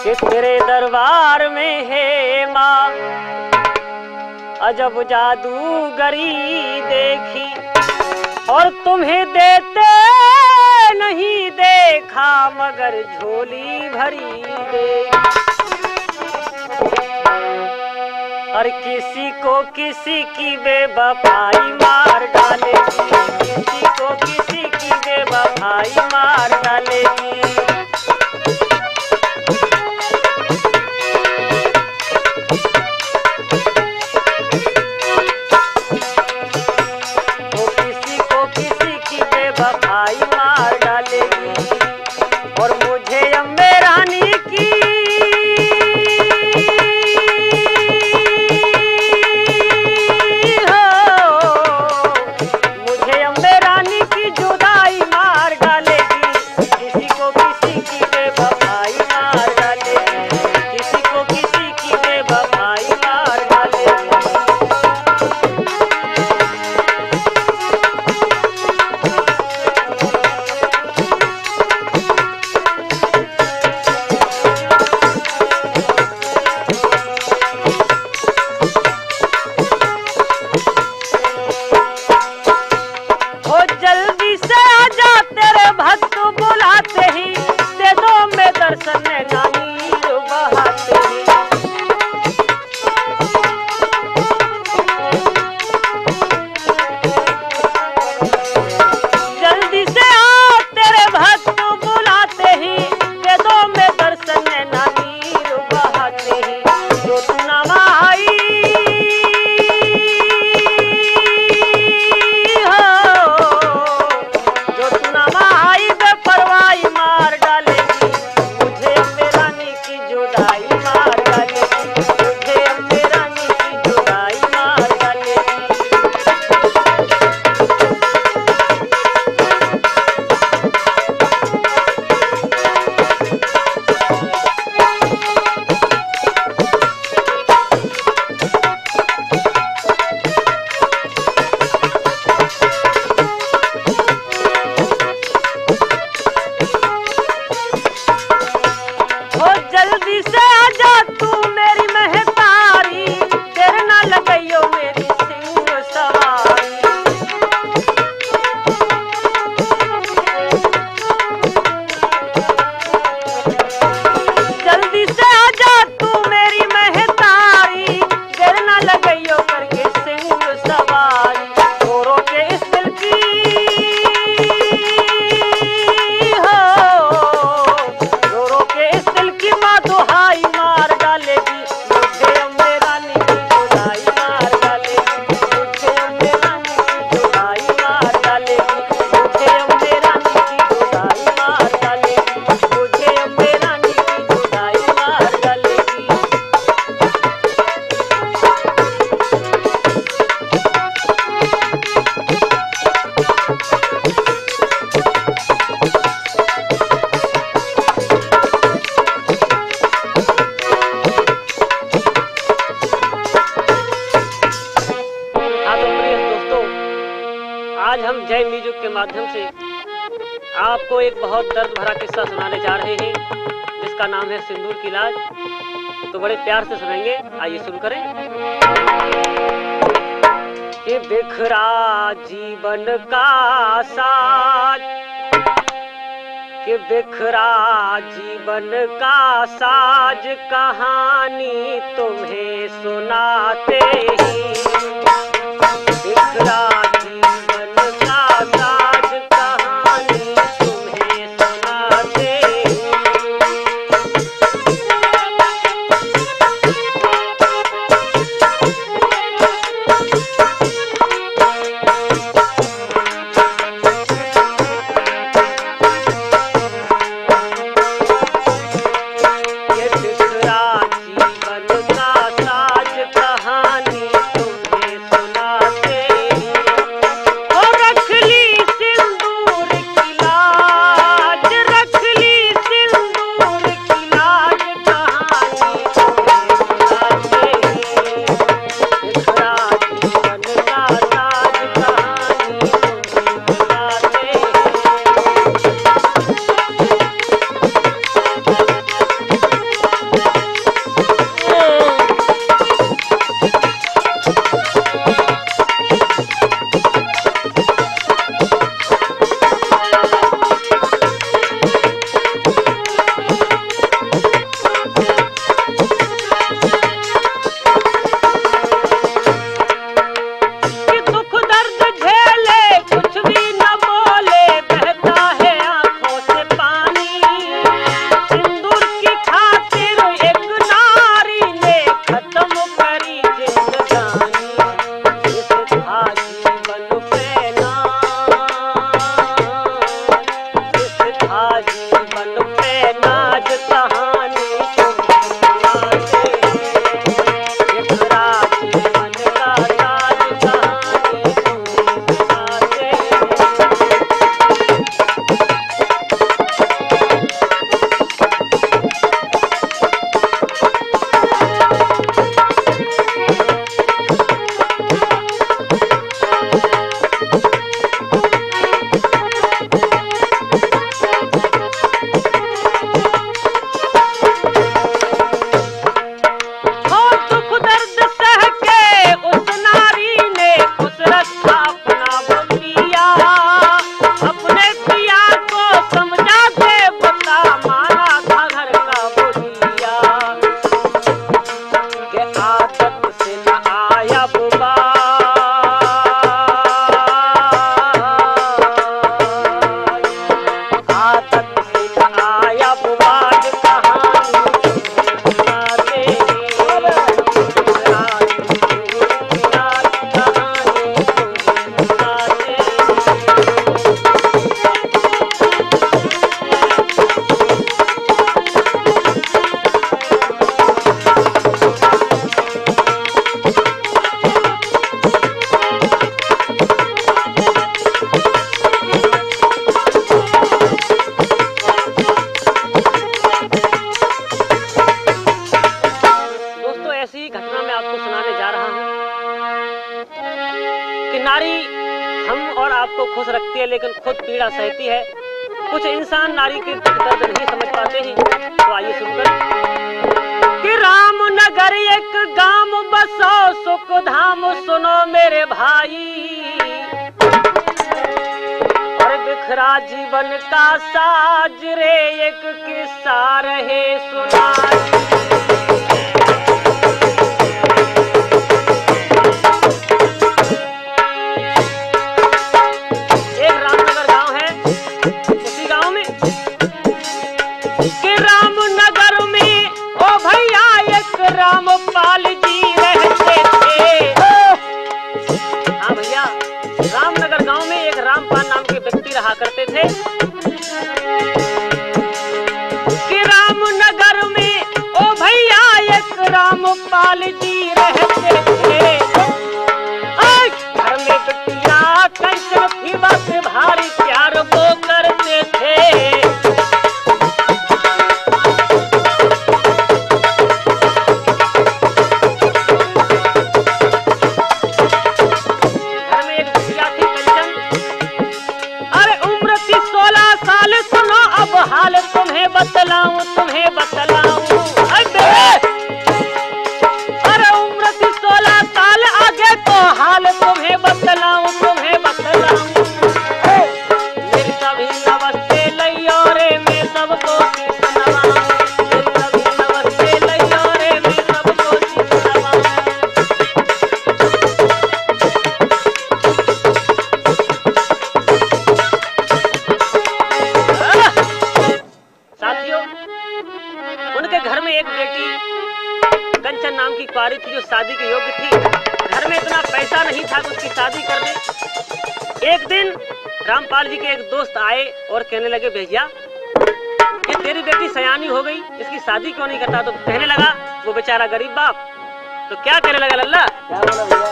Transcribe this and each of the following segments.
कि तेरे दरबार में है माँ अजब जादूगरी देखी, और तुम्हें देते नहीं देखा मगर झोली भरी देखी। और किसी को किसी की बेवफाई मार डालेगी, किसी को किसी की बेवफाई मार डालेगी। वो किसी को किसी की बेवफाई मार डालेगी, और मुझे अम्बे रानी की माध्यम से आपको एक बहुत दर्द भरा किस्सा सुनाने जा रहे हैं, जिसका नाम है सिंदूर की लाज। तो बड़े प्यार से सुनेंगे, आइए शुरू करें। ये बिखरा जीवन का साज, कि बिखरा जीवन का साज कहानी तुम्हें सुनाते ही। बिखरा कहानी तुम्हें सुनाते को खुश रखती है लेकिन खुद पीड़ा सहती है। कुछ इंसान नारी के दर्द नहीं समझ पाते हैं। तो आइए शुरू करें कि रामनगर एक गांव बसो सुख धाम सुनो मेरे भाई, और बिखरा जीवन का साज रे एक किस्सा रहे सुनाई। रामपाल जी रहते थे। हाँ भैया, रामनगर गांव में एक रामपाल नाम के व्यक्ति रहा करते थे कि रामनगर में ओ भैया एक रामपाल जी रहते थे। घर में बिटिया कंचन थी बस भारी प्यार वो करते थे। हाल तुम्हें बतलाऊं अरे उम्र थी 16 साल आगे तो हाल तुम्हें बतलाऊं मेरी सभी नमस्ते लइयो रे मैं सबको सुनाऊं, मेरी सभी नमस्ते लइयो रे मैं सबको सुनाऊं। उनके घर में एक बेटी कंचन नाम की कुंवारी थी जो शादी के योग्य थी। घर में इतना पैसा नहीं था कि उसकी शादी कर दे। एक दिन रामपाल जी के एक दोस्त आए और कहने लगे भैया ये तेरी बेटी सयानी हो गई, इसकी शादी क्यों नहीं करता? तो कहने लगा वो बेचारा गरीब बाप। तो क्या कहने लगा लल्ला? क्या बोला भैया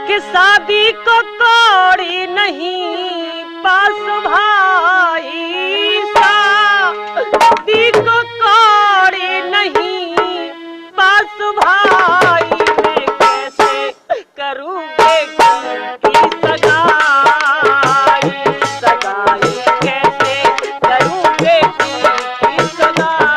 कि शादी को कौड़ी नहीं पास भाई, शादी को कौड़ी नहीं पास भाई, मैं कैसे करूँ बेटी की सगाई, सगाई कैसे करूँ बेटी की सगाई।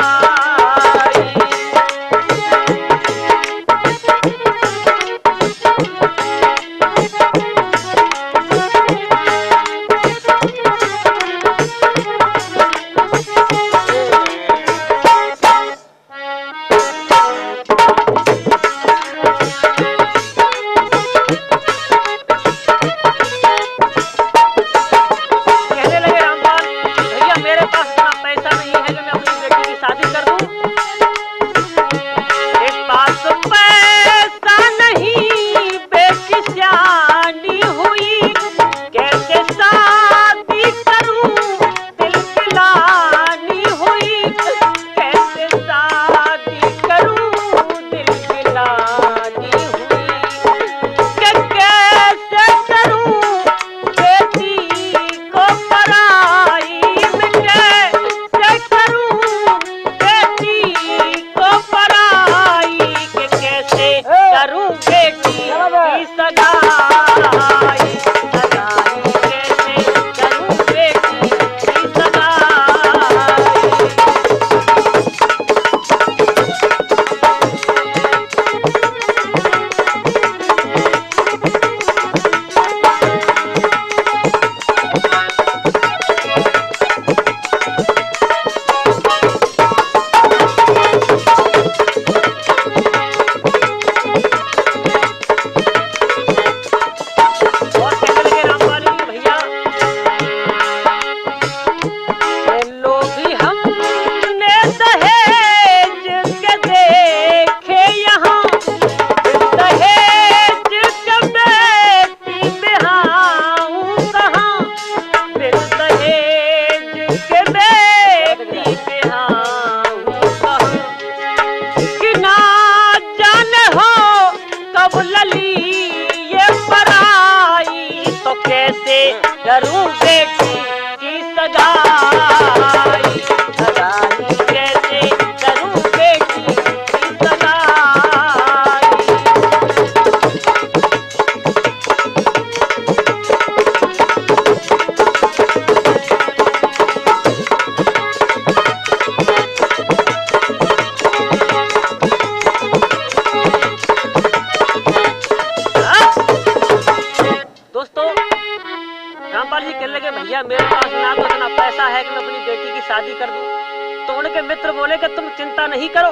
शादी कर दूं। तो उनके मित्र बोले कि तुम चिंता नहीं करो,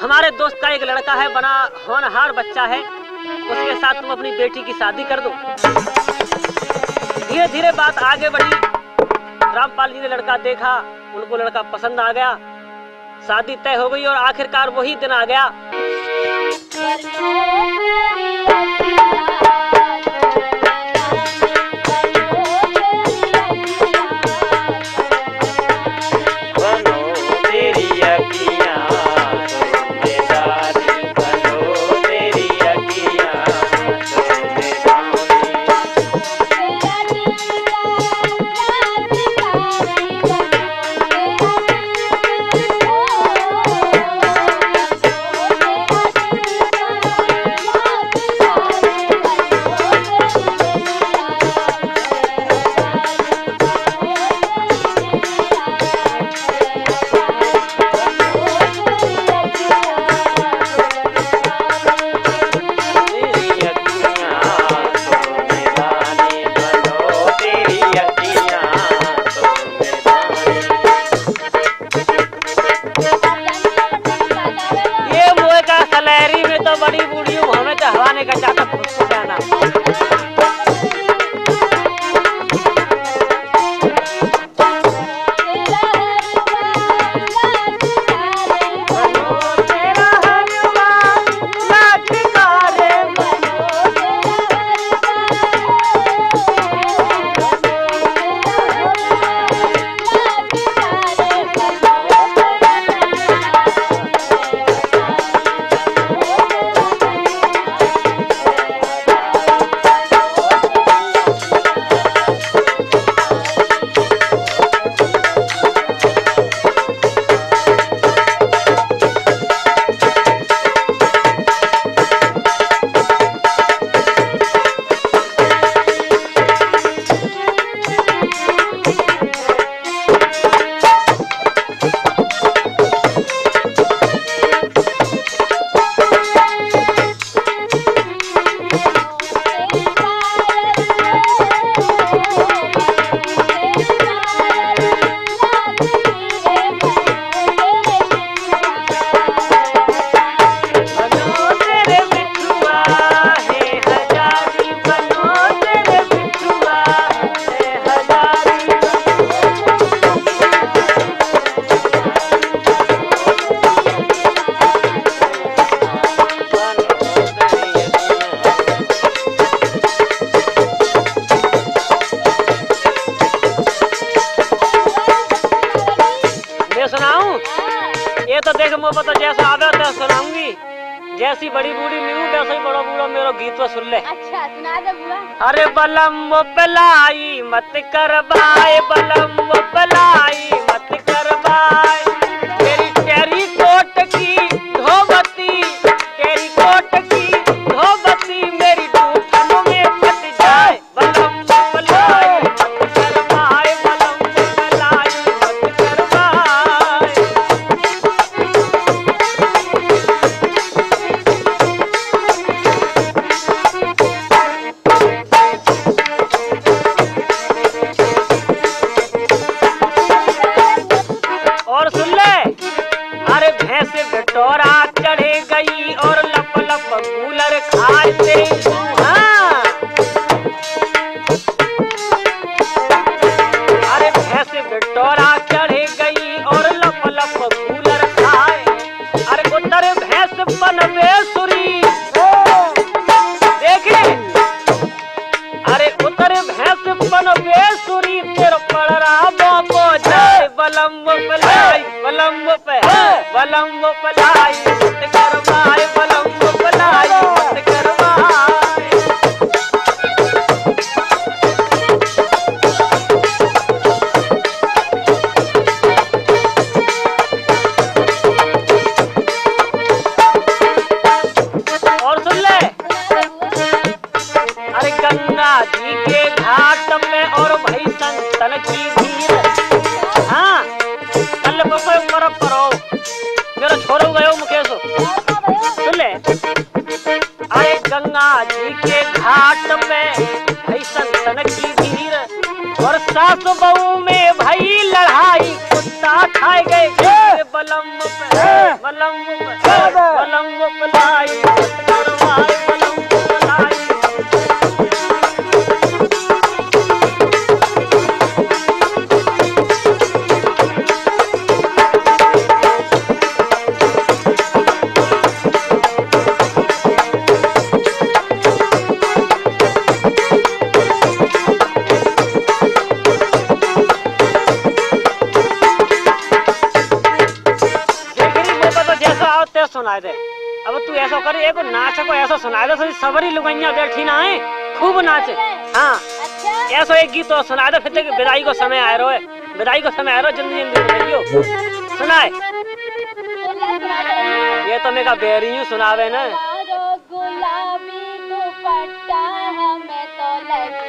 हमारे दोस्त का एक लड़का है, बना होनहार बच्चा है, उसके साथ तुम अपनी बेटी की शादी कर दो। धीरे धीरे बात आगे बढ़ी। रामपाल जी ने लड़का देखा, उनको लड़का पसंद आ गया, शादी तय हो गई और आखिरकार वही दिन आ गया। बड़ी बूढ़ी हूँ, हमें तो हवाने का चाहता खुद को जाना। तो देख मुँह तो जैसा आवे तो सुनाऊंगी, जैसी बड़ी बूढ़ी मिलूं वैसा ही बड़ा बूढ़ा मेरा गीत तो सुन ले। अच्छा सुना दे बुआ। अरे बलम वो पलाई मत कर बाय, बलम वो पलाई मत कर बाय, तेरी टेरी कोट की धोबती, तेरी कोट की धोबती मेरी दूठन में फट जाए। बलम वो पलाई मत कर बाय, बलम वो पलाई मत कर बाय। और सुन ले, अरे भैंस बिटोरा चढ़े गई और लप लप कूलर खाए तेरी। हाँ अरे भैंस बिटोरा चढ़े गई और लप लप कूलर खाए। अरे उतर भैंस बनवे सुरी, देखे अरे उतर भैंस बनवे सुरी, तेरा पड़रा बापो जाए। बलम वो पलाई, बलम वो पे, बलम वो पलाई मत करवाए, बलम वो पलाई मत करवाए। और सुन ले, अरे गंगा जी के घाट में और भाई संतन की भीड़। हाँ कल पर परो मेरा छोरो गयो मुकेश। सुन ले, अरे गंगा जी के घाट में भाई संतन की भीड़ और सास बहू में भाई लड़ाई। खाए गए बलम पे बलम पलाई करवाए बलम पलाई। सुनाए दे अब तू ऐसा करे एक नाच को ऐसा सुनाए दे सबरी लुगाइयां बैठी ना है खूब नाचे। हाँ अच्छा? ऐसा एक गीत तो सुनाए दे फिर विदाई को समय आ रहा है विदाई को समय आ रहा जल्दी जल्दी बताइयो सुनाए। ये तो मेरा बेरियो सुनावे ना गुलाबी दुपट्टा हमें तो लगी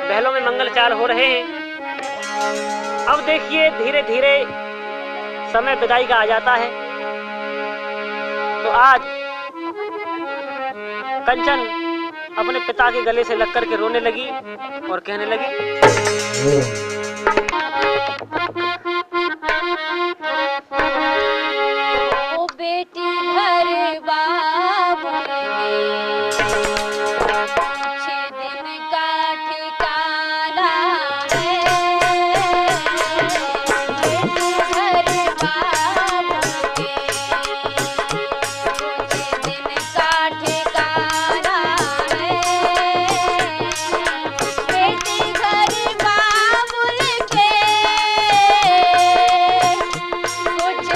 महलों में मंगल चाल हो रहे हैं। अब देखिए धीरे धीरे समय विदाई का आ जाता है। तो आज कंचन अपने पिता के गले से लग कर के रोने लगी और कहने लगी, ओ बेटी घर बाबू कुछ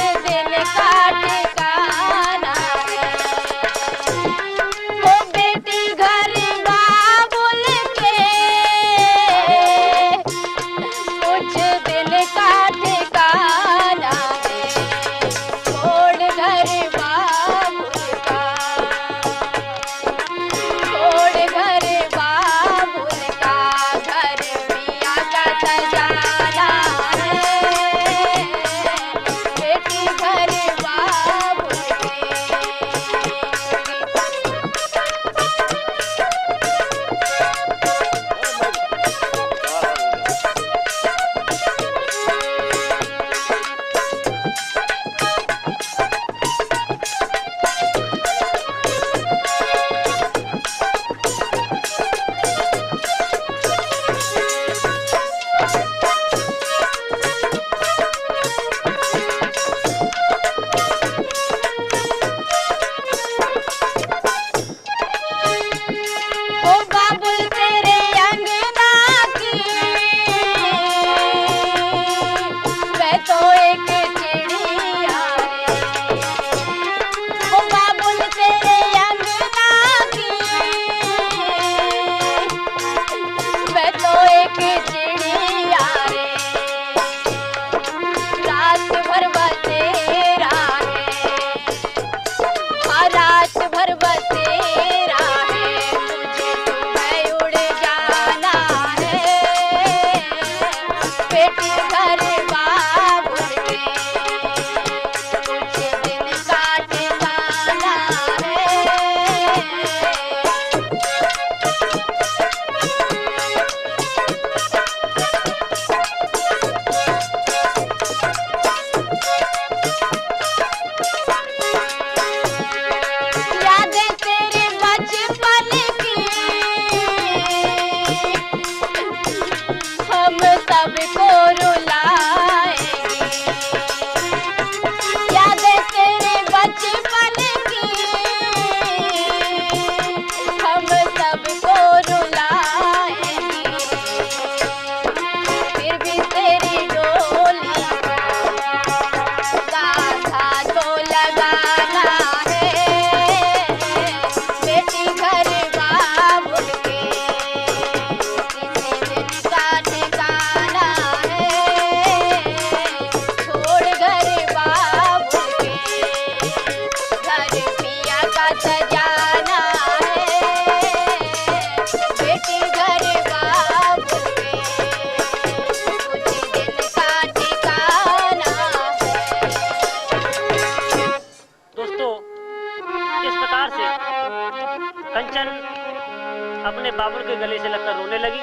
गले से लगकर रोने लगी।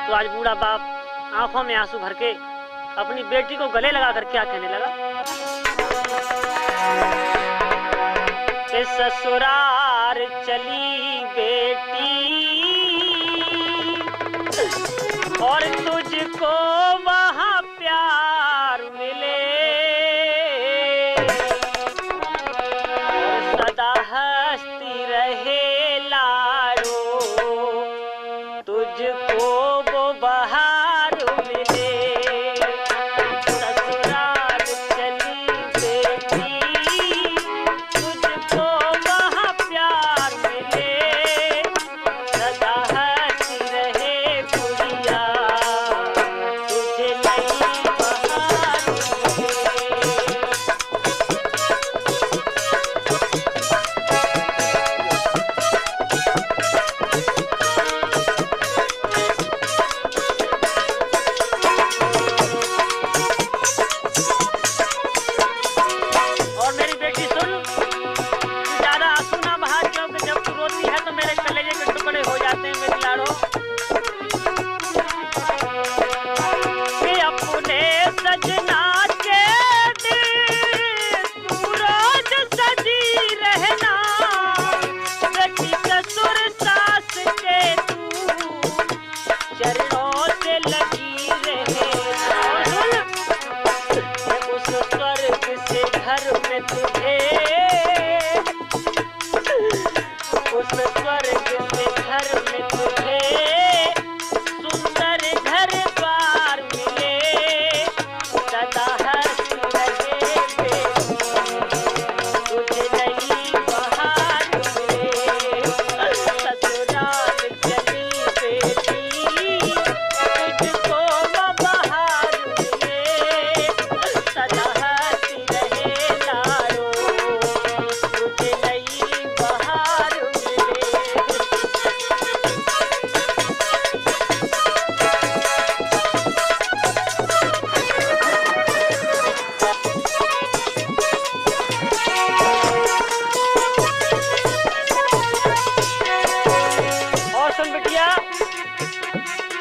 तो आज बूढ़ा बाप आंखों में आंसू भर के अपनी बेटी को गले लगाकर क्या कहने लगा कि ससुराल चली बेटी और तुझको वहां प्यार मिले, और सदा हंसती रहे लाडो, तुझको वो बहार मिले। ससुराल चली बेटी तुझको वहां प्यार मिले, सदा हंसती रहे गुड़िया, तुझे नई बहार मिले। और मेरी बेटी सुन, तू ज्यादा आंसू ना बहा, क्योंकि जब तू रोती है तो मेरे कलेजे के टुकड़े हो जाते हैं मेरी लाड़ो। कि अपने सजना के दिल तू रोज सजी रहना, बेटी ससुर सास के तू चरणों से लगी रहना। उस स्वर्ग से घर में तुझे, उस स्वर्ग से घर में तुझे सुंदर घर द्वार मिले, सदा हंसती रहे बेटी, तुझे नई बहार मिले। ससुराल चली बेटी तुझको वो बहार मिले, सदा हंसती रहे लाडो, तुझे नई बहार मिले। और सुन बिटिया,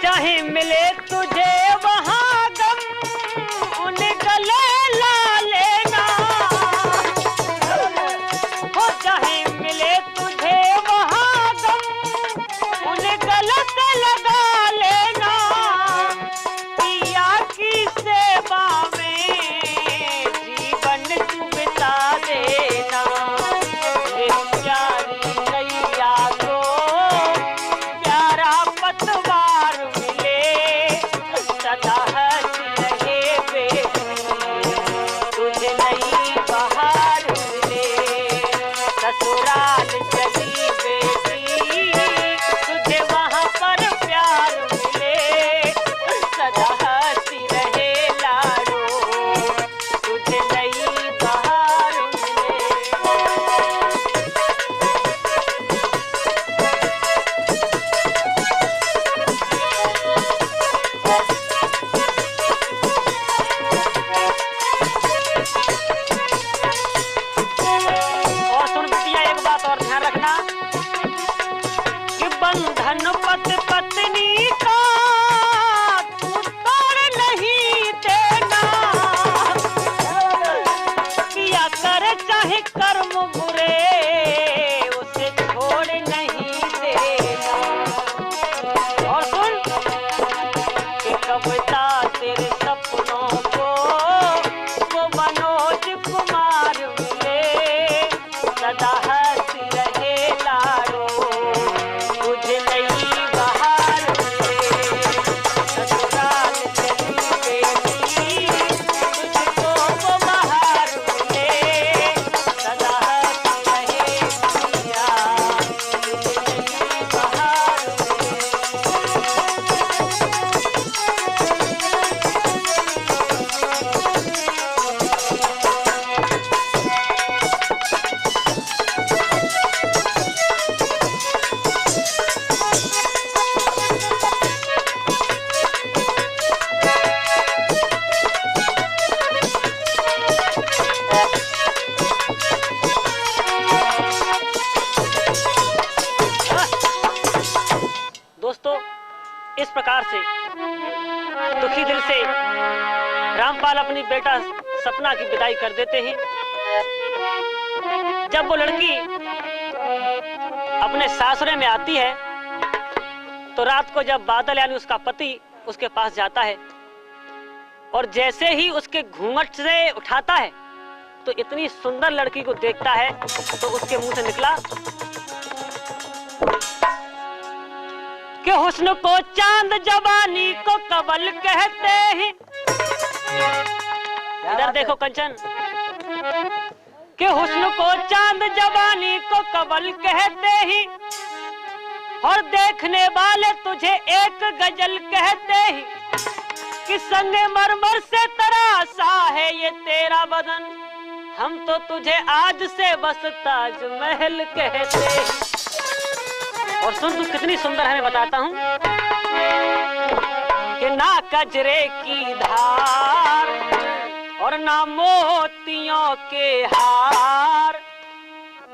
चाहे मिले तुझे वहां गम, उन गले ला लेना, हो चाहे मिले तुझे वहां गम, उन गलत लगा लेना, पिया की सेवा में जीवन तू बिता देना। इस प्यारी नैया को प्यारा पतवार मिले, सदा हंसती रहे बेटी, तुझे नई बहार मिले। ससुराल चली बेटी तुझे वहां पर प्यार मिले, सदा हंसती रहे लाडो, तुझे नई बहार मिले। और सुन बिटिया, एक बात और ध्यान रखना कि बंधन पति पत्नी का तू तोड़ नहीं देना, किया कर चाहे कर्म बुरे उसे छोड़ नहीं देना। और सुन कि कविता तेरे सपनों को वो मनोज कुमार मिले, सदा हंसती रहे लाडो, तुझे नई बहार दोस्तों, इस प्रकार से दुखी दिल से रामपाल अपनी बेटा सपना की विदाई कर देते हैं। जब वो लड़की अपने सासुरे में आती है तो रात को जब बादल यानी उसका पति उसके पास जाता है और जैसे ही उसके घूंघट से उठाता है तो इतनी सुंदर लड़की को देखता है तो उसके मुंह से निकला कि हुस्न को चांद जवानी को कबल कहते हैं। इधर देखो कंचन, कि हुस्न को चांद जवानी को कबल कहते हैं और देखने वाले तुझे एक गजल कहते हैं कि संगे मरमर से तराशा है ये तेरा बदन, हम तो तुझे आज से बस ताजमहल कहते हैं। और सुन तू कितनी सुंदर है, मैं बताता हूं कि ना कजरे की धार और ना मोतियों के हार,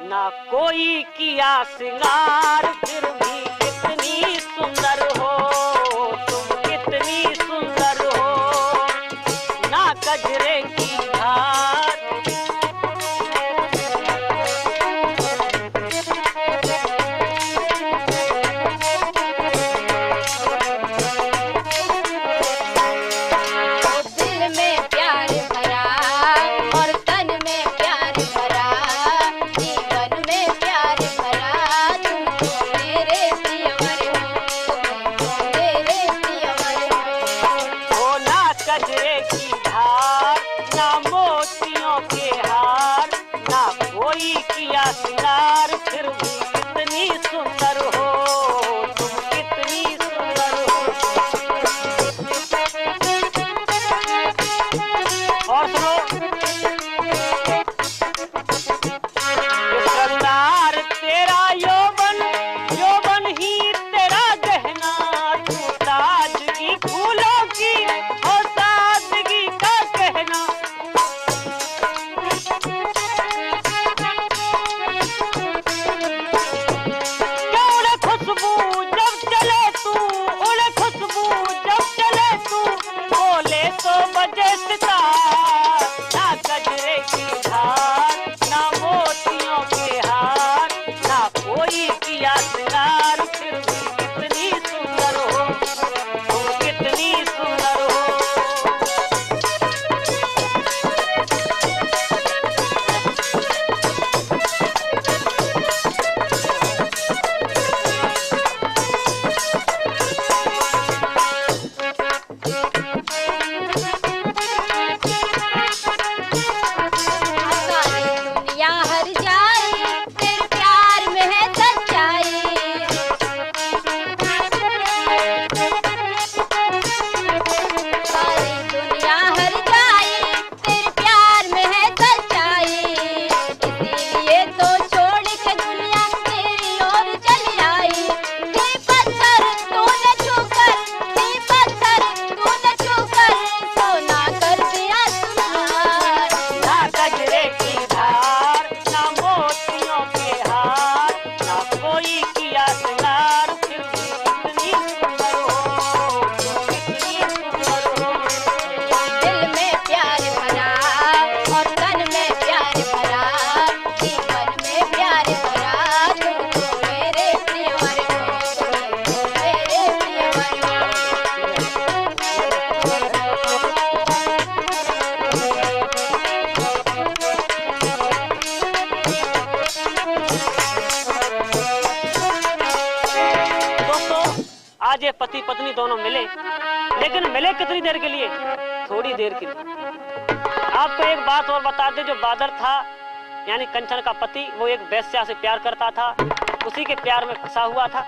ना कोई किया सिंगार, फिर भी कितनी सुंदर हो तुम, कितनी सुंदर हो। ना कजरे की धार सिंगार, फिर भी कितनी सुंदर हो तुम, कितनी सुंदर हो। और सुनो, सरदार तेरा यौवन, यौवन ही तेरा गहना, तू ताजगी फूलों की और सादगी का कहना। आज ये पति पत्नी दोनों मिले, लेकिन मिले कितनी देर के लिए? थोड़ी देर के लिए। आपको एक बात और बता दे, जो बादल था यानी कंचन का पति, वो एक वेश्या से प्यार करता था, उसी के प्यार में फंसा हुआ था।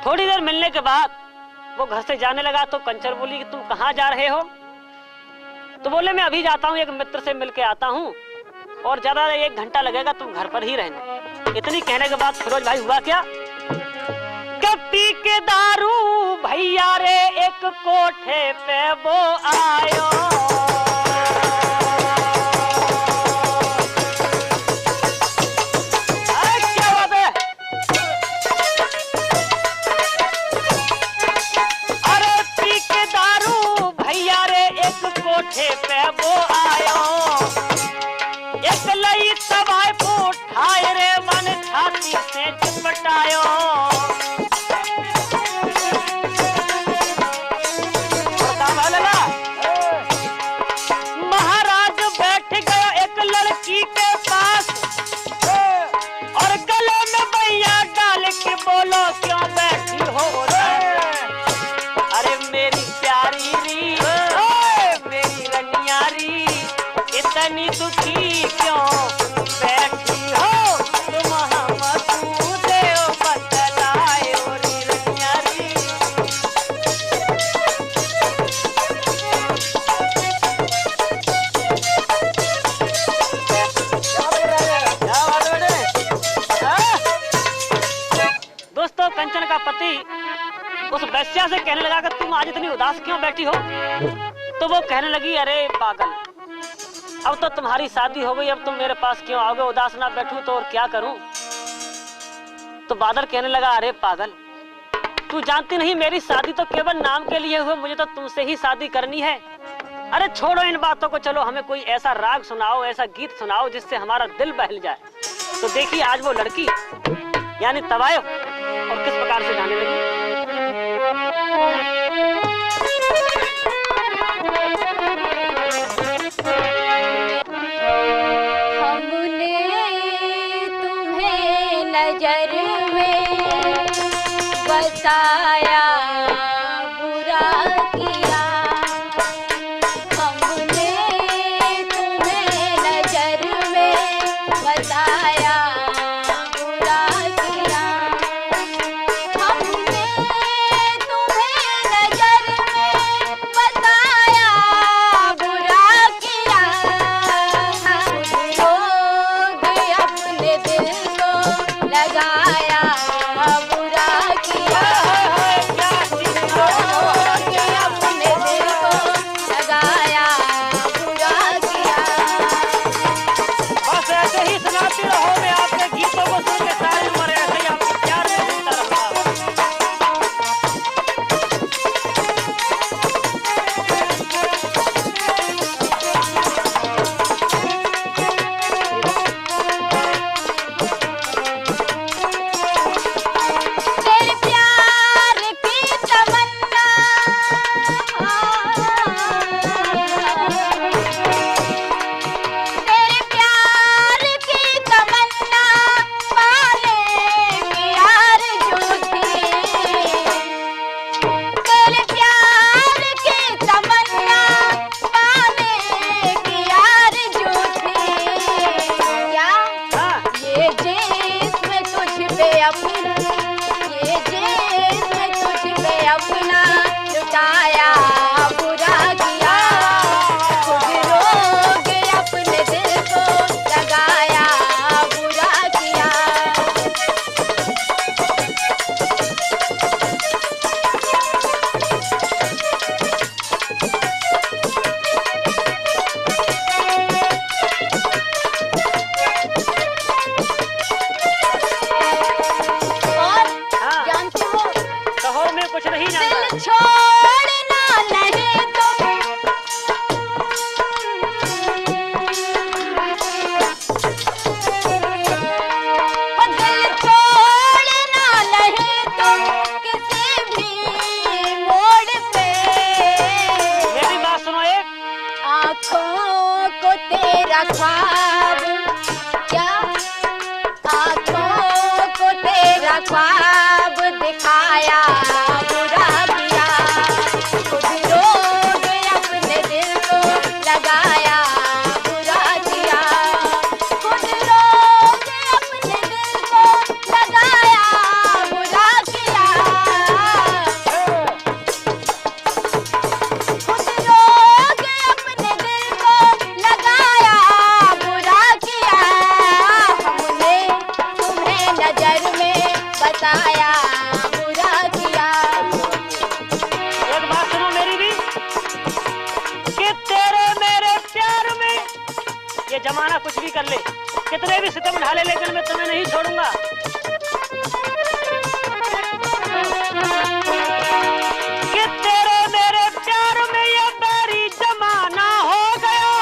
थोड़ी देर मिलने के बाद वो घर से जाने लगा तो कंचन बोली कि तुम कहाँ जा रहे हो? तो बोले मैं अभी जाता हूँ, एक मित्र से मिल के आता हूँ और ज्यादा 1 घंटा लगेगा, तुम घर पर ही रहना। इतनी कहने के बाद फिरोज भाई हुआ क्या, पी के दारू भैया रे एक कोठे पे वो आयो, क्या बात है? इतनी दुखी क्यों बैठी हो तुम हमको देओ बतलायो रे रनिया रे। दोस्तों, कंचन का पति उस वैश्या से कहने लगा कि तुम आज इतनी उदास क्यों बैठी हो? तो वो कहने लगी, अरे पागल, अब तो तुम्हारी शादी हो गई, अब तुम मेरे पास क्यों आओगे? उदास ना बैठूं तो और क्या करूं? तो बादल कहने लगा, अरे पागल, तू जानती नहीं मेरी शादी तो केवल नाम के लिए हुई, मुझे तो तुमसे ही शादी करनी है। अरे छोड़ो इन बातों को, चलो हमें कोई ऐसा राग सुनाओ, ऐसा गीत सुनाओ जिससे हमारा दिल बहल जाए। तो देखिए आज वो लड़की यानी तवायफ और किस प्रकार से गाने लगी। हमने तुम्हें नजर में बसाया, बुरा किया। हमने तुम्हें नजर में बसाया, बुरा किया। हमने तुम्हें नजर में बसाया, बुरा किया। लोग अपने दिल को लगाया, बुरा किया। लोग अपने दिल को लगाया, बुरा किया। बस ऐसे ही सुनाती रहो, मैं आपके गीतों को सुन के सारी उम्र ऐसे ही आपको प्यार से सुनता रहूंगा। तेरे प्यार की तमन्ना, तेरे प्यार की तमन्ना, पाने की आरज़ू थी। तेरे प्यार की तमन्ना, पाने की आरज़ू थी। क्या हाँ, ये जिस्म तुझ पे अपना, ये जिस्म तुझ पे अपना लुटाया, बुरा किया। खुद लोग अपने दिल को लगाया, बुरा किया। और हाँ। जानते हो, कहो मैं कुछ नहीं जानता। दिल छोड़ना नहीं तो दिल छोड़ना नहीं तो किसी भी मोड़ पे। मेरी बात सुनो एक। आँखों को तेरा ख्वाब, क्या आँखों को तेरा ख्वाब दिखाया, बुरा किया। खुद लोग अपने दिल को लगाया, बुरा किया। खुद लोग अपने दिल को लगाया, बुरा किया। खुद लोग अपने दिल को लगाया, बुरा किया। हमने तुम्हें नजर में बताया, बुरा किया। एक बात सुनो मेरी भी, कि तेरे मेरे प्यार में ये जमाना कुछ भी कर ले, कितने भी सितम ढाले, लेकिन मैं तुम्हें नहीं छोड़ूंगा। कि तेरे मेरे प्यार में ये बैरी जमाना हो गया,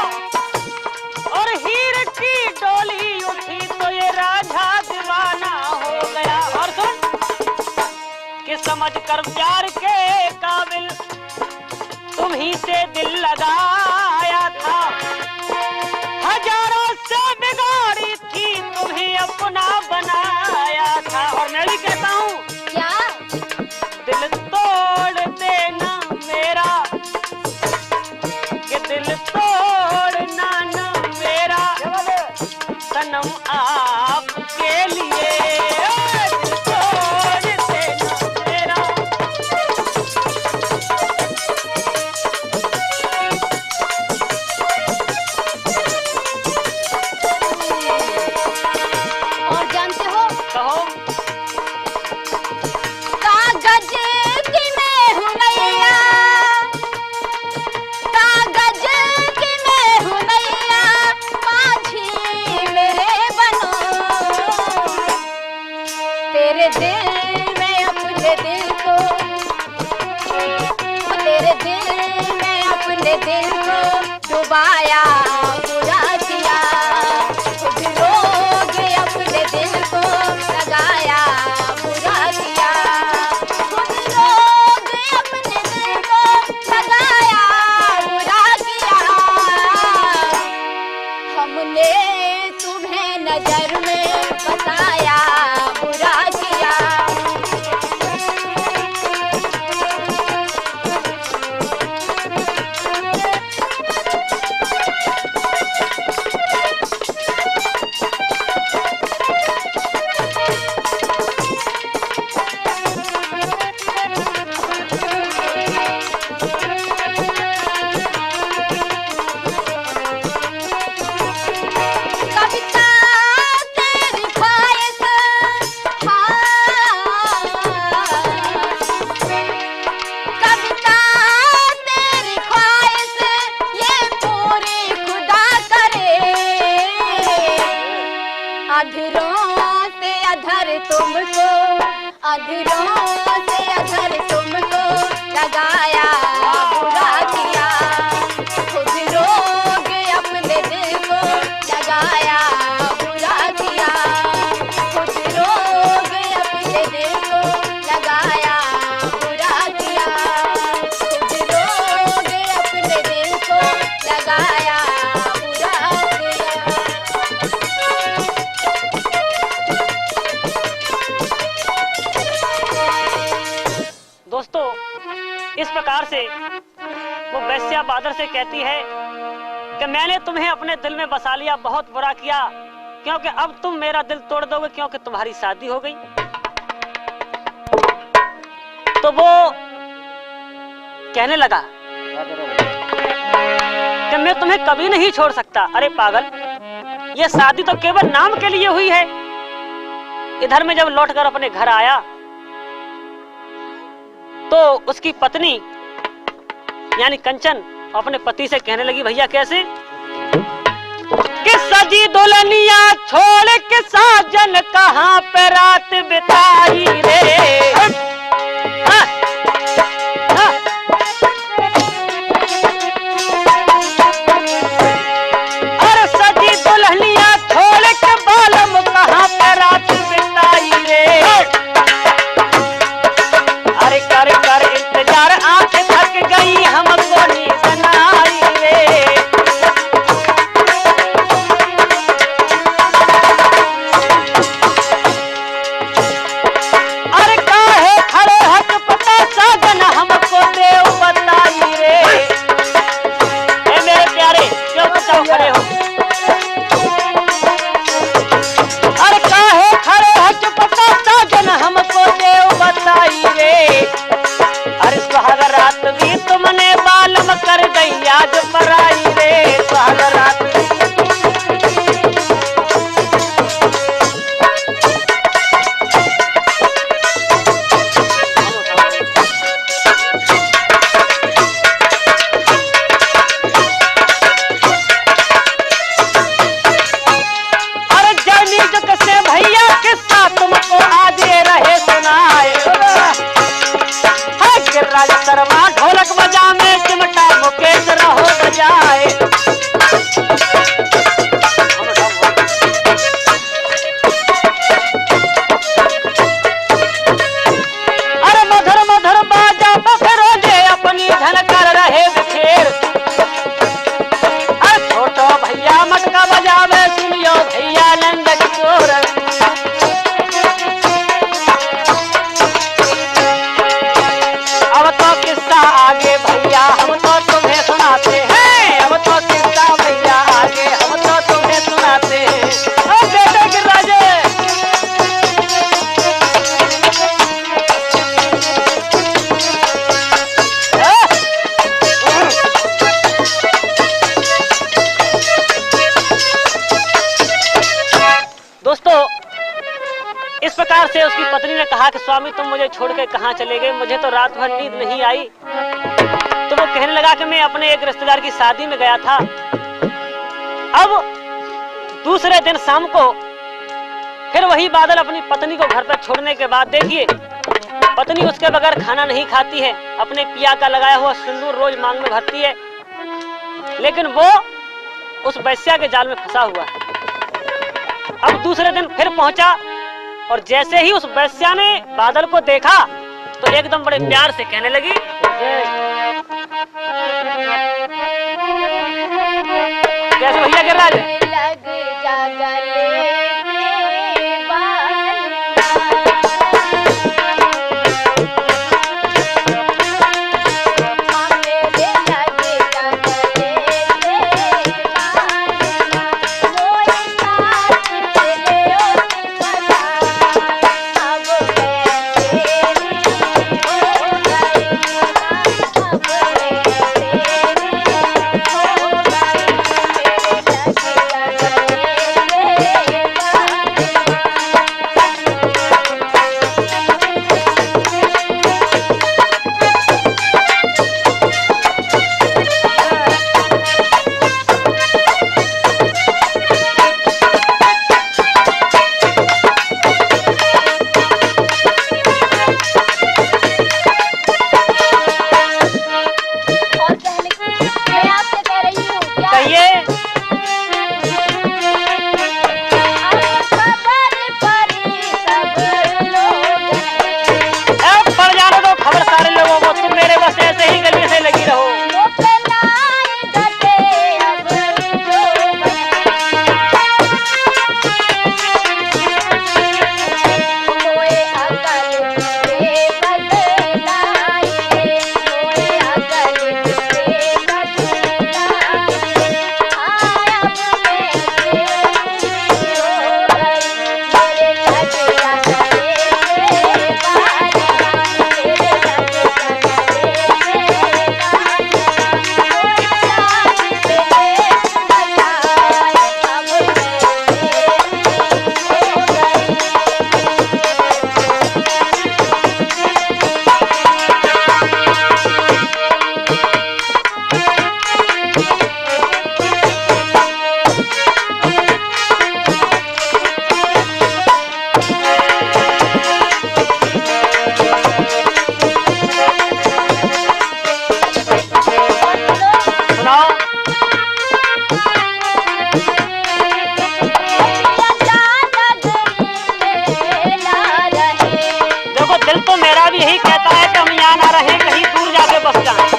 और हीर की डोली उठी तो ये राजा दीवाना हो गया। और सुन, कि समझ कर प्यार के काबिल तुम ही से दिल लगाया था, हजारों से बिगाड़ी थी तुम्हें अपना बनाया था। और मैं भी कहता हूँ, क्या दिल तोड़ देना मेरा, कि दिल तोड़ना ना मेरा। लगाया बुरा किया, खुद लोग अपने दिल को लगाया बुरा किया, खुद लोग अपने दिल को लगाया बुरा किया, हमने तुम्हें नजर में बताया बुरा किया। कविता तेरी ख्वाहिश, कविता तेरी ख्वाहिश ये पूरी खुदा करे, अधरों से अधर तुमको, अधरों से अधर तुमको लगाया बुरा किया, खुद लोग अपने दिल को लगाया बुरा किया, खुद लोग अपने दिल को लगाया बुरा किया, खुद लोग अपने दिल को लगाया बुरा किया। दोस्तों, इस प्रकार से वो वैश्या बादल से कहती है कि मैंने तुम्हें अपने दिल में बसा लिया, बहुत बुरा किया, क्योंकि अब तुम मेरा दिल तोड़ दोगे, क्योंकि तुम्हारी शादी हो गई। तो वो कहने लगा कि मैं तुम्हें कभी नहीं छोड़ सकता। अरे पागल, ये शादी तो केवल नाम के लिए हुई है। इधर में जब लौटकर अपने घर आया तो उसकी पत्नी यानी कंचन अपने पति से कहने लगी, भैया कैसे कि सजी दुल्हनिया छोड़ के साजन कहाँ पे रात बिताई रे। हाँ, हाँ। अरे सजी दुल्हनिया छोड़ के बालम कहाँ पे रात बिताई रे। अरे कर कर इंतजार आंख थक गई हमको नींद न आई रे। अरे काहे खड़े हक पता साजन हमको देव बताई रे। ए मेरे प्यारे, क्यों बचाओ खड़े हो? अरे काहे खड़े हक पता साजन हमको देव बताई रे। अरे सुहाग रात भी तुमने बालम कर गई आज पराई रे। सुहाग रात भी अरे जानी जो कसे भैया किस्सा तुमको आज ये रहे सुनाए। राजा शर्मा ढोलक बजा में चिमटा मुकेश रहो बजाए। अरे मधुर मधुर बाजा बफरोजे अपनी धन कर रहे बिखेर। अरे छोटो भैया मटका बजावे सुनियो भैया नंद किशोर। अब तो किस्सा आगे भैया हम तो तुम्हें सुनाते हैं। अब तो किस्सा भैया आगे हम तो तुम्हें सुनाते हैं। ओ बेटे गिरिराज, दोस्तों, इस प्रकार से उसकी पत्नी ने कहा कि स्वामी तुम मुझे छोड़ के कहाँ चले गए, मुझे तो रात भर नींद नहीं आई। तो वो कहने लगा कि मैं अपने एक रिश्तेदार की शादी में गया था। अब दूसरे दिन शाम को फिर वही बादल अपनी पत्नी को घर पर छोड़ने के बाद देखिए पत्नी उसके बगैर खाना नहीं खाती है, अपने पिया का लगाया हुआ सिंदूर रोज मांग में भरती है, लेकिन वो उस वैश्या के जाल में फंसा हुआ है। अब दूसरे दिन फिर पहुंचा और जैसे ही उस वैश्या ने बादल को देखा तो एकदम बड़े प्यार से कहने लगी, कैसे भैया गिरिराज? लग जा गले के बाल, मेरे लग जा गले के बाल, कोई साथ चले बता, अब मैं तेरी हो गई, अब मैं तेरी हो गई, मेरे लग जा गले के और कहने मैं आपसे कह रही हूँ क्या कहिए। खबर परी सब लोग अब पड़ जाने दो खबर सारे लोगों को, तुम मेरे बस ऐसे ही गले से लगी रहो। वो पलाई डटे अब जो कोई अकल से बदलाई, कोई अकल से बदलाई, अब मैं तेरी हो गई, मेरे लग जा गले के बाल, मेरे लग जा गले के बाल, कोई साथ चले बताए, अब मैं तेरी हो गई। सुनाओ। देखो दिल तो मेरा भी यही कहता है कि हम यहाँ ना रहे, कहीं दूर जाके बस जाएं।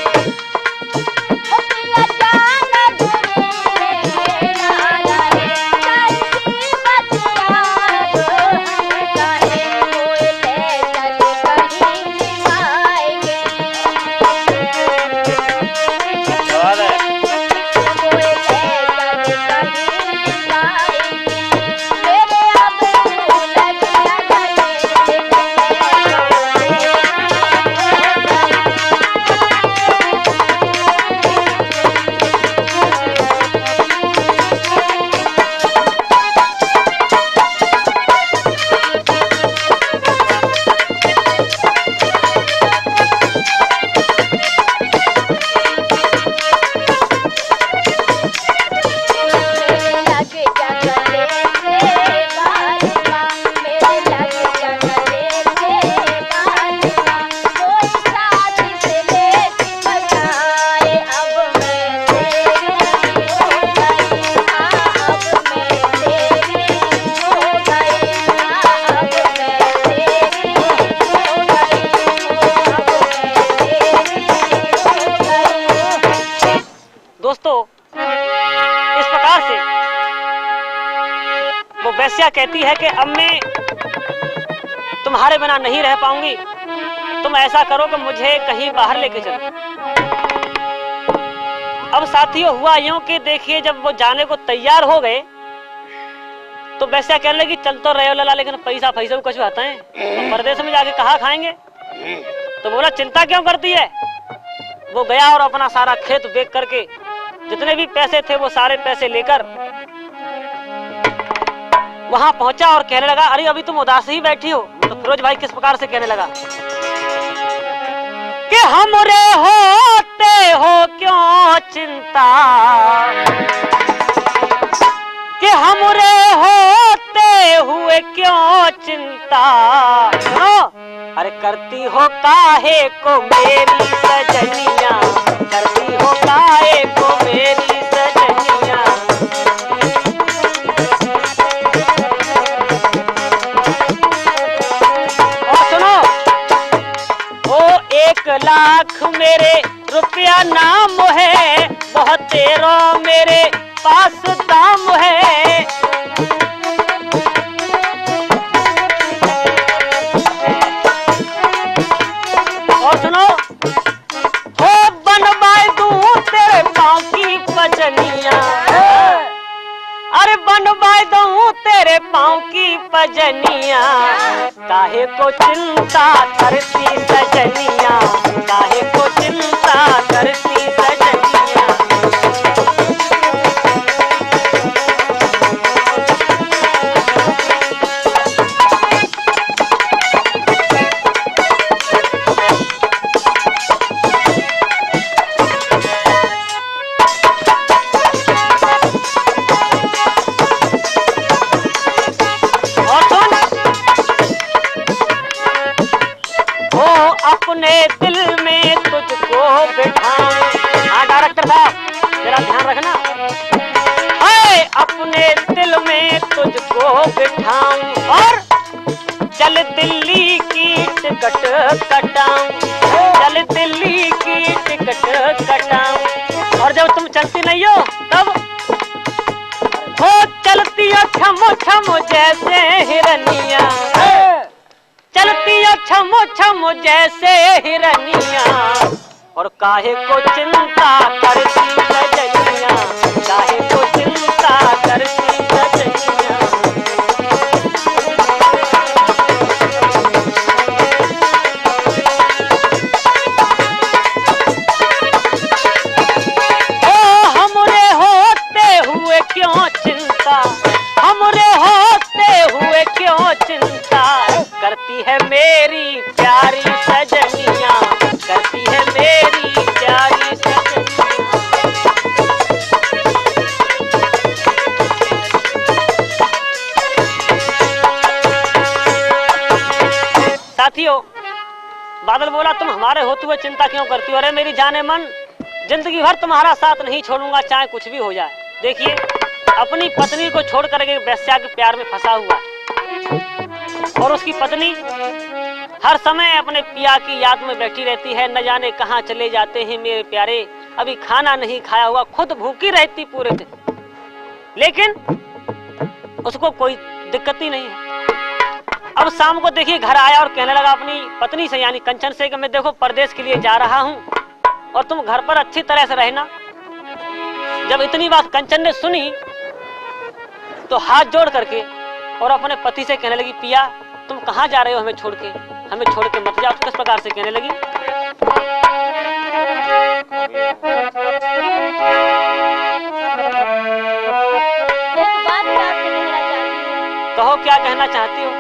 दोस्तों इस प्रकार से वो वैश्या कहती है कि अब मैं तुम्हारे बिना नहीं रह पाऊंगी, तुम ऐसा करो कि मुझे कहीं बाहर लेके चलो। अब साथियों हुआ यूं कि देखिए जब वो जाने को तैयार हो गए तो वैश्या कहने लगी चल तो रहे हो लला, लेकिन पैसा फैसा कुछ आता है तो परदेश में जाके कहाँ खाएंगे। तो बोला चिंता क्यों करती है। वो गया और अपना सारा खेत बेच करके जितने भी पैसे थे वो सारे पैसे लेकर वहां पहुंचा और कहने लगा अरे अभी तुम उदास ही बैठी हो। तो फिरोज भाई किस प्रकार से कहने लगा कि हमरे होते हो क्यों चिंता, कि हमरे होते हुए क्यों चिंता। सुनो अरे करती हो काहे को मेरी सजनिया, करती हो काहे को मेरी सजनिया। 1 लाख मेरे रुपया नाम है, बहुत तेरा मेरे पास दाम है। और सुनो, हो बनवाए दूं तेरे पाँव की पजनिया, अरे बनवाए दूं तेरे पाँव की पजनिया, काहे को चिंता करती सजनिया, काहे को चिंता करती सजनिया। अपने दिल में तुझको बिठाऊं, हाँ डायरेक्टर साहब जरा ध्यान रखना, हाय अपने दिल में तुझको बिठाऊं और चल दिल्ली की टिकट कटाऊं, चल दिल्ली की टिकट कटाऊं। और जब तुम चलती नहीं हो तब हो चलती हो छमो छमो जैसे हिरनिया, चलती है छमो छमो जैसे हिरनिया, और काहे को चिंता करती सजनिया, काहे को चिंता करती सजनिया। ओ हमरे होते हुए क्यों चिंता, हमरे होते हुए क्यों चिंता, करती है मेरी प्यारी सजनिया, करती है मेरी प्यारी सजनिया। साथियों, बादल बोला तुम हमारे होते हुए चिंता क्यों करती हो, अरे मेरी जाने मन जिंदगी भर तुम्हारा साथ नहीं छोड़ूंगा, चाहे कुछ भी हो जाए। देखिए अपनी पत्नी को छोड़ कर एक वेश्या के प्यार में फंसा हुआ और उसकी पत्नी हर समय अपने पिया की याद में बैठी रहती है, न जाने कहाँ चले जाते हैं मेरे प्यारे, अभी खाना नहीं खाया हुआ, खुद भूखी रहती पूरे दिन, लेकिन उसको कोई दिक्कत ही नहीं है। अब शाम को देखिए घर आया और कहने लगा अपनी पत्नी से यानी कंचन से कि मैं देखो परदेश के लिए जा रहा हूँ और तुम घर पर अच्छी तरह से रहना। जब इतनी बात कंचन ने सुनी तो हाथ जोड़ करके और अपने पति से कहने लगी, पिया तुम कहाँ जा रहे हो हमें छोड़ के, हमें छोड़ के मत जाओ। किस प्रकार से कहने लगी, एक बात मैं आपसे कहना चाहती हूँ। कहो क्या कहना चाहती हो।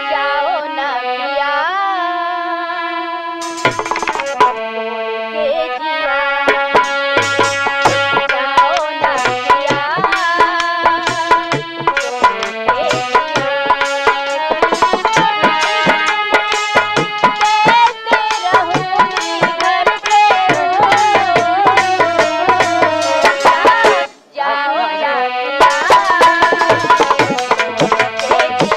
जाओ ना पिया के जिया, जाओ ना पिया के जिया, कहते रहूंगी घर पे जाओ ना पिया के जिया।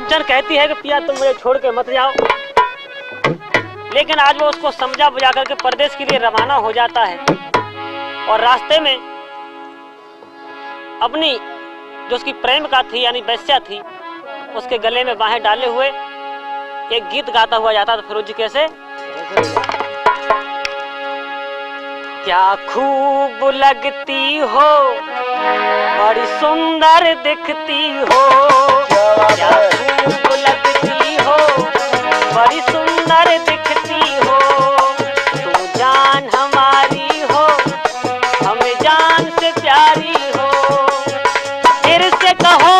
कंचन कहती है कि पिया तुम मुझे छोड़ के मत जाओ, लेकिन आज वो उसको समझा बुझा करके परदेश के लिए रवाना हो जाता है। और रास्ते में अपनी जो उसकी प्रेमिका थी यानी वेश्या थी, उसके गले में बाहें डाले हुए एक गीत गाता हुआ जाता था फिरोज जी कैसे, क्या खूब लगती हो, बड़ी सुंदर दिखती हो, क्या खूब लगती हो, बड़ी सुंदर दिखती हो, तुम जान हमारी हो, हमें जान से प्यारी हो, फिर से कहो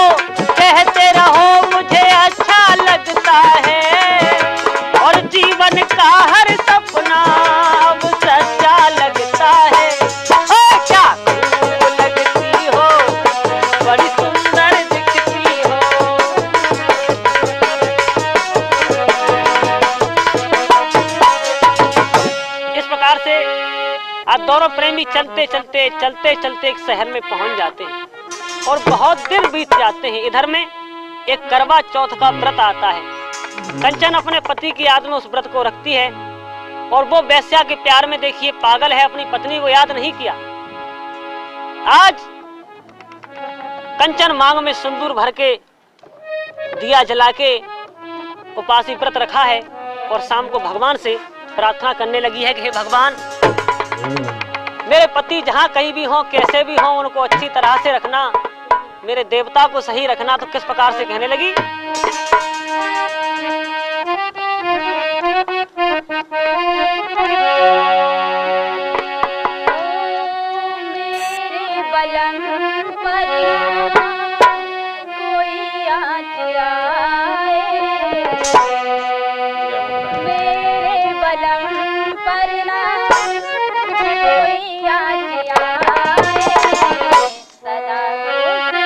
कहते रहो मुझे अच्छा लगता है, और जीवन का हर सपना अब सच्चा लगता है। क्या खूब लगती हो, बड़ी सुंदर दिखती हो। इस प्रकार से आज दोनों प्रेमी चलते चलते एक शहर में पहुंच जाते हैं और बहुत दिन बीत जाते हैं। इधर में एक करवा चौथ का व्रत आता है। कंचन अपने पति की याद में उस व्रत को रखती है और वो वेश्या के प्यार में देखिए पागल है, अपनी पत्नी को याद नहीं किया। आज कंचन मांग में सिंदूर भर के दिया जला के उपासी व्रत रखा है और शाम को भगवान से प्रार्थना करने लगी है कि हे भगवान, मेरे पति जहां कहीं भी हो, कैसे भी हो, उनको अच्छी तरह से रखना, मेरे देवता को सही रखना। तो किस प्रकार से कहने लगी, मेरे बलम पर कोई आँच आए, मेरे बलम पर ना कोई आँच आए, सदा मेरे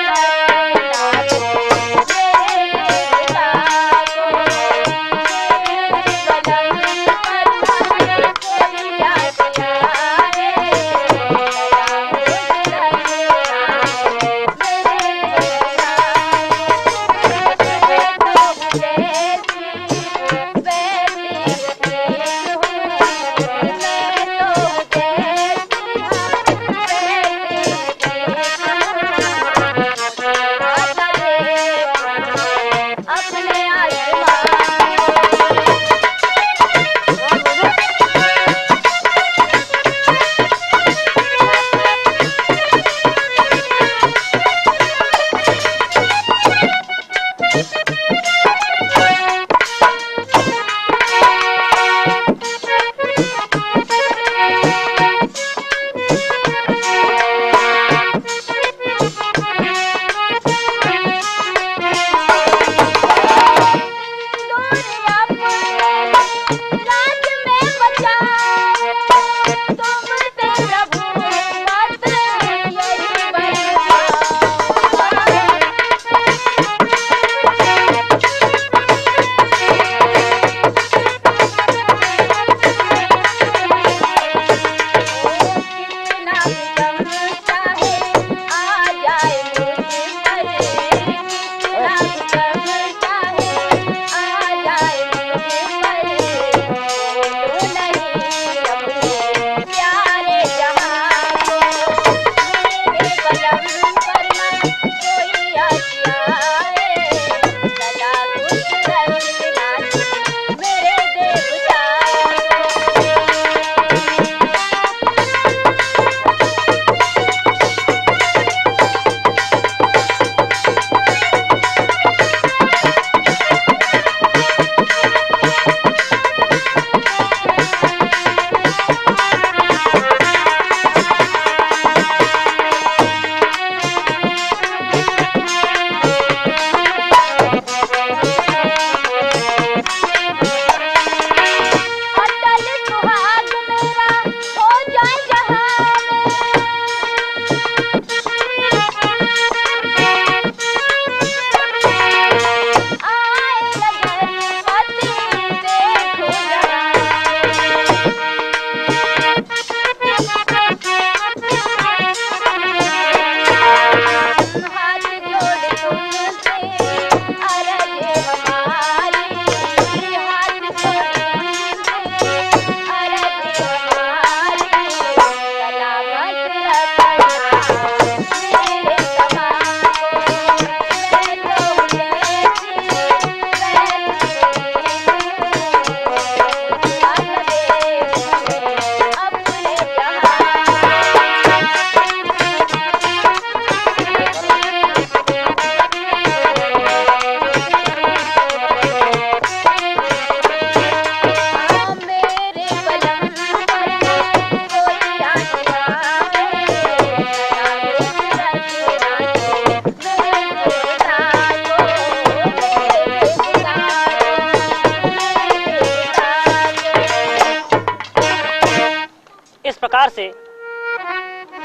इस प्रकार से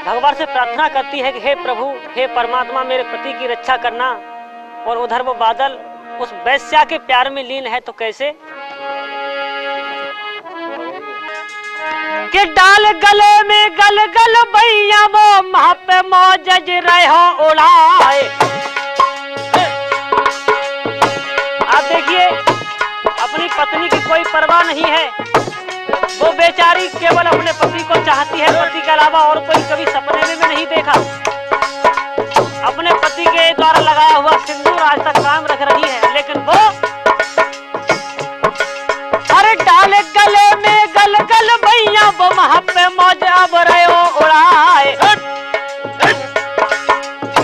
भगवान से प्रार्थना करती है कि हे प्रभु, हे परमात्मा, मेरे पति की रक्षा करना। और उधर वो बादल उस वैश्या के प्यार में लीन है। तो कैसे कि डाल गले में गल गल भैया वो वहां पे मौजज रहो उड़ाए। आप देखिए, अपनी पत्नी की कोई परवाह नहीं है। वो बेचारी केवल अपने पति को चाहती है, पति के अलावा और कोई कभी सपने में भी नहीं देखा। अपने पति के द्वारा लगाया हुआ सिंदूर आज तक काम रख रही है, लेकिन वो अरे डाल गले में गल गल भैया वो वहां पे मौज अब रहो उड़ाए।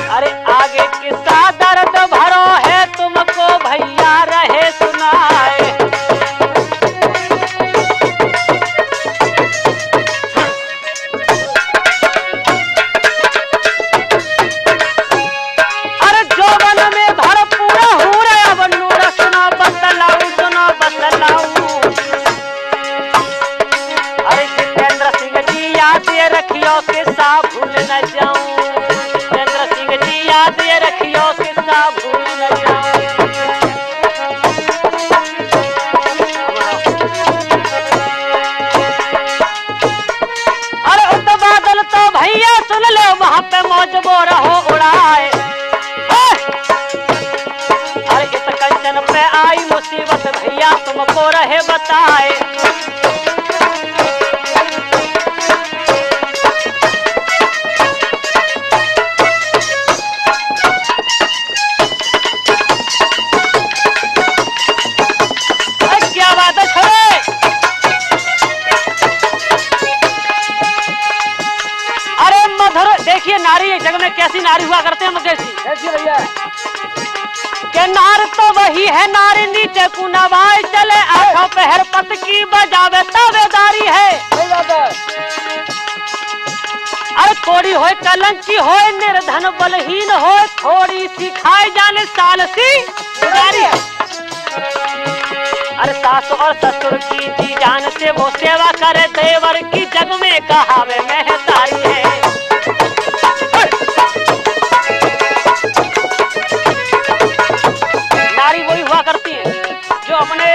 अरे आगे किस्सा दर्द भरो है तुमको भैया रहे सुनाए। अरे जोवन में भरपूर हो रहा बनूर सुनो बतलाऊ, सुनो बतलाऊ। अरे जितेंद्र सिंह जी याद रखियो किस्सा भूल न जाऊं। जितेंद्र सिंह जी याद रखियो किस्सा भूल न जाऊं। अरे उत बादल तो भैया सुन लो वहां पे मौज वो रहो उड़ाए। अरे इस कंचन पे आई मुसीबत भैया तुमको रहे बताए। क्या बात है छोरे। अरे मधुर देखिए, नारी एक जगह में कैसी नारी हुआ करते हैं मुकेश जी। कैसी भैया? के नार तो वही है नारी नीचे कुनवाई चले, आंखों पहर पत की बजावे तावेदारी है। सही बात है। अरे थोड़ी होए कलंकी होए निर्धन बलहीन होए, थोड़ी सी खाई जाने साल सी गुजारी है। अरे सास और ससुर की जी जान से वो सेवा करे, देवर की जग में कहावे महतारी है। नारी वही हुआ करती है जो अपने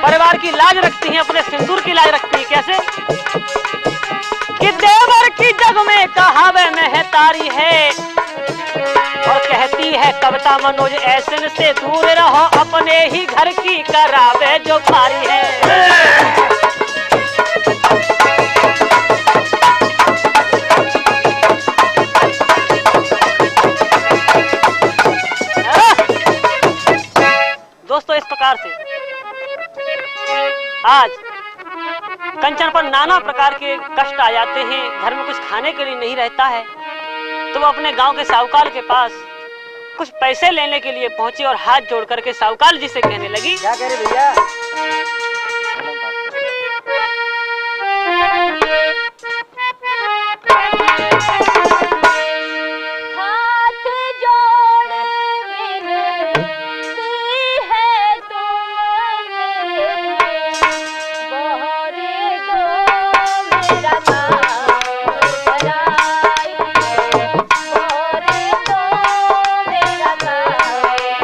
परिवार की लाज रखती है, अपने सिंदूर की लाज रखती है। कैसे कि देवर की जग में कहावे महतारी है। और कहती है कविता मनोज ऐसन से दूर रहो, अपने ही घर की करावे जो पारी है। दोस्तों, इस प्रकार से आज कंचन पर नाना प्रकार के कष्ट आ जाते हैं। घर में कुछ खाने के लिए नहीं रहता है, तो वो अपने गांव के साहूकार के पास कुछ पैसे लेने के लिए पहुंची और हाथ जोड़ करके साहूकार जी से कहने लगी, क्या कह रहे भैया? हाथ जोड़ विनती है तुमसे, बहरे दो मेरा काम कराई, बहरे दो मेरा काम कराई।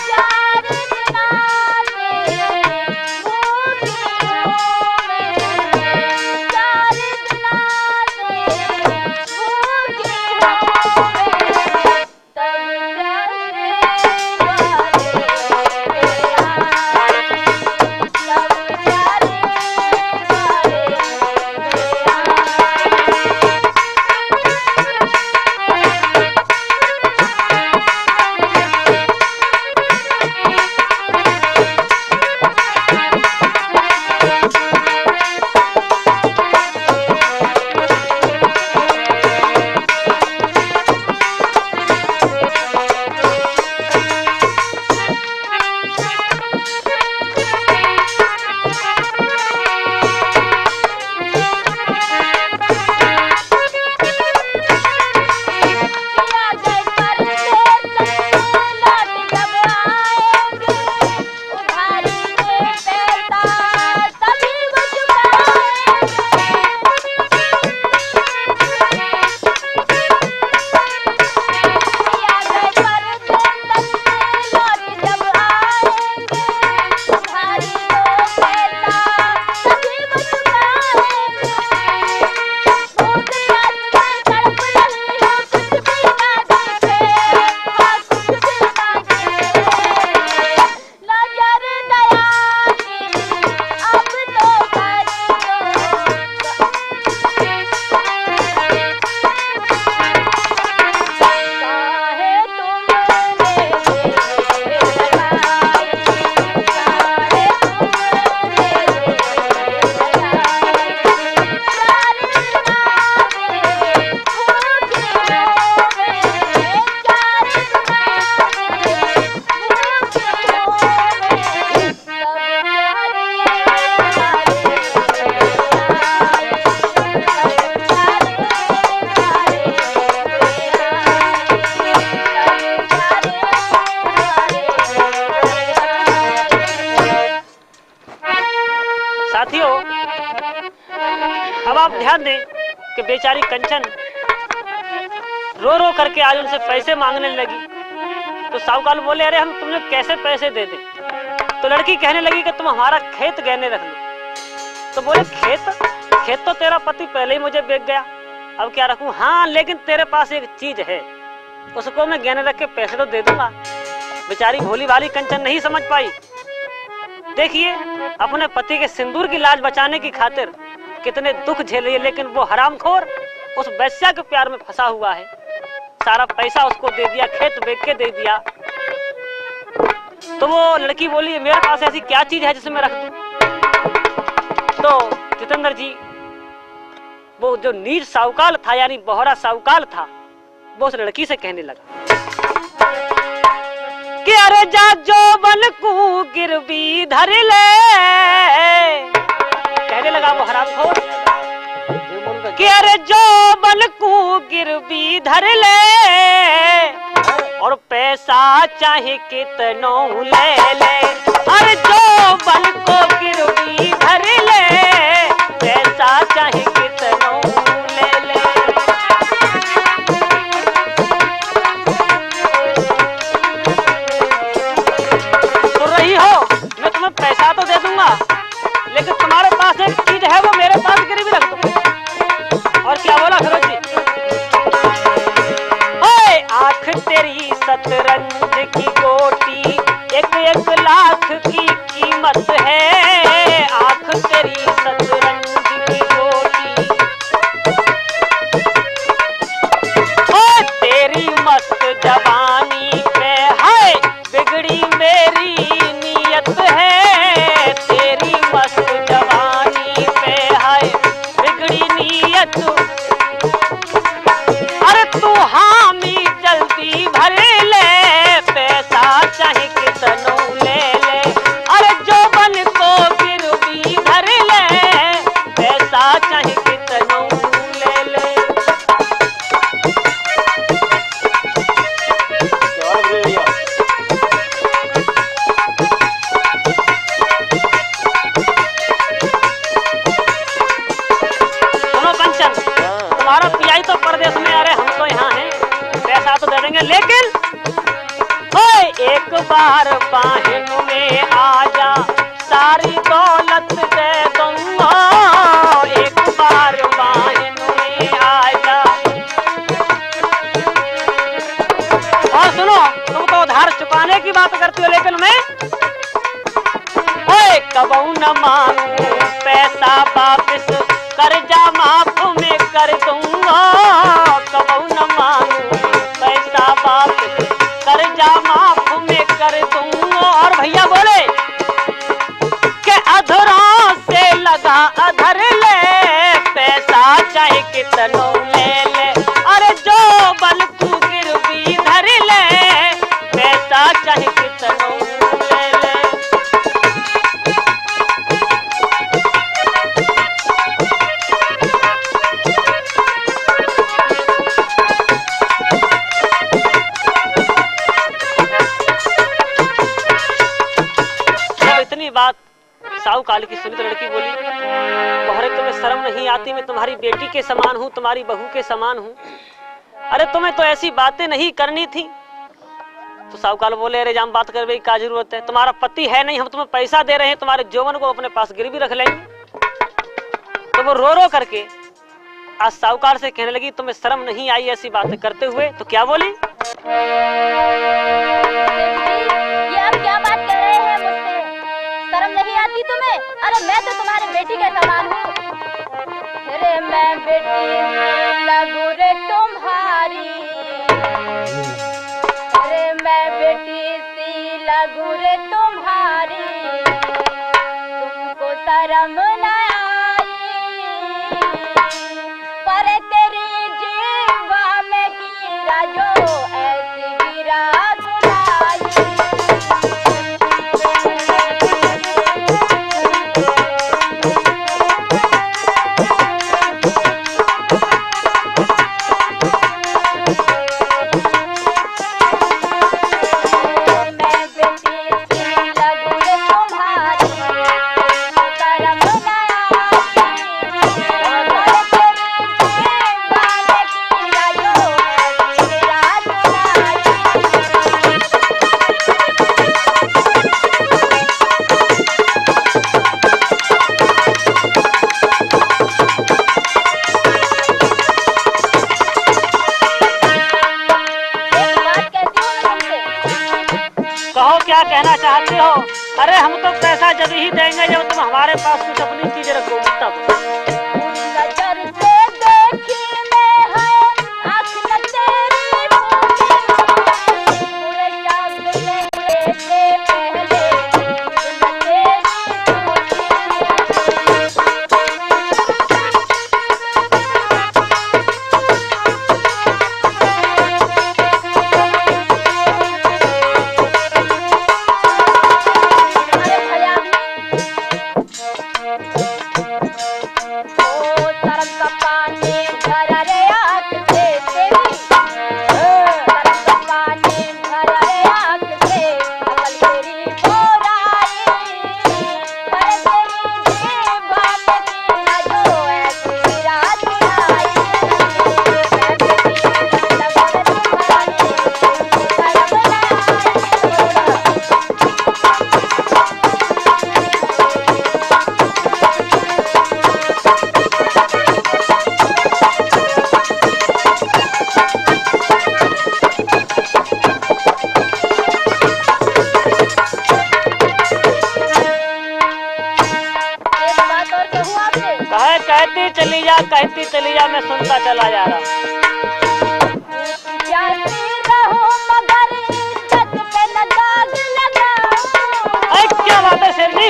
चार जना साथियों, अब आप ध्यान दें कि बेचारी कंचन रो रो करके आज उनसे पैसे मांगने लगी। तो साहूकार बोले, अरे हम तुम्हें कैसे पैसे दे दें? तो लड़की कहने लगी कि तुम हमारा खेत गहने रख लो। तो बोले, खेत तो तेरा पति पहले ही मुझे बेच गया, अब क्या रखूं? हाँ, लेकिन तेरे पास एक चीज है, उसको मैं गहने रख के पैसे तो दे दूंगा। बेचारी भोली भाली कंचन नहीं समझ पाई। देखिए, अपने पति के सिंदूर की लाज बचाने की खातिर कितने दुख झेले, लेकिन वो हरामखोर उस वैश्या के प्यार में फंसा हुआ है। सारा पैसा उसको दे दिया, खेत बेच के दे दिया। तो वो लड़की बोली, मेरे पास ऐसी क्या चीज है जिसे मैं रख दूं? तो जितेंद्र जी, वो जो नीच साहूकार था, यानी बोहरा साहूकार था, वो उस लड़की से कहने लगा कि अरे जा जोबन को गिरवी धर ले। कहने लगा वो हरामखोर कि अरे जोबन को गिरवी धर ले, और पैसा चाहे कितनो ले ले। अरे जोबन को गिरवी धर ले, पैसा चाहे कितनो ले ले। तो रही हो, मैं तुम्हें पैसा तो दे दूंगा, लेकिन तुम्हारे पास एक चीज है, वो मेरे पास गिरवी रख दो। और क्या बोला फिरोज जी? ओए आंख तेरी शतरंज की गोटी, एक एक लाख की कीमत है। आंख तेरी शतरंज की गोटी, ओए तेरी मस्त जवानी पे है बिगड़ी मेरी नीयत है। तेरी मस्त जवानी पे है बिगड़ी नीयत। अरे तू हामी जल्दी भर ले, पैसा चाहे कितनो ले ले। अरे जोबन को गिरवी धर ले, पैसा चाहे कितनो ले ले। सुनो कंचन, तुम्हारा पियाई तो परदेश में, अरे हम तो यहाँ हैं, पैसा तो दे देंगे, लेकिन ओए एक बार बाहिन में आजा, सारी दौलत दे दूंगा। एक बार बाहिन में आजा। और सुनो, तुम तो उधार चुकाने की बात करती हो, लेकिन मैं ओए कबहू न मांगू पैसा वापिस, कर्जा माफ में कर दूंगा। कबहू न मांगू पैसा वापिस, कर्जा माफ में कर दूंगा। और भैया बोले कि अधरों से लगा अधर ले, पैसा चाहे कितनो ले ले। अरे जोबन को गिरवी धर ले, पैसा चाहे कितनो ले ले। बात साहूकार की सुनी तो लड़की बोली, बोहरे तुम्हें शर्म नहीं आती? मैं तुम्हारी बेटी के समान हूँ, तुम्हारी बहू के समान हूँ। अरे तुम्हें तो ऐसी बातें नहीं करनी थी। तो साहूकार बोले, अरे जाम बात कर भाई, क्या जरूरत है? तुम्हारा पति है नहीं, हम तुम्हें पैसा दे रहे हैं, तुम्हारे जौवन को अपने पास गिरवी रख लेंगे। तो वो रो रो करके आज साहूकार से कहने लगी, तुम्हें शर्म नहीं आई ऐसी बातें करते हुए? तो क्या बोली? ये आप क्या बात कर रहे हैं मुझसे? शर्म नहीं आती तुम्हें? अरे मैं तो तुम्हारी बेटी के समान हूँ। अरे मैं बेटी लगू रे तुम्हारी, अरे मैं बेटी सी लगू रे तुम्हारी। तुमको शर्म न आई, पर तेरी जीवा में गिरा जो ऐसी गिरा सुनाई। मैं बेटी सी लगू रे तुम्हारी, शर्म न चाहते हो? अरे हम तो पैसा जब ही देंगे जब तुम हमारे पास कुछ अपनी चीजें रखो तब। नजर से देखी मैं है आँख न तेरी भूली, पूरे चाँद में से पहले न तेरी कहती चली जा, मैं सुनता चला जा रहा। क्या बात है शेर जी?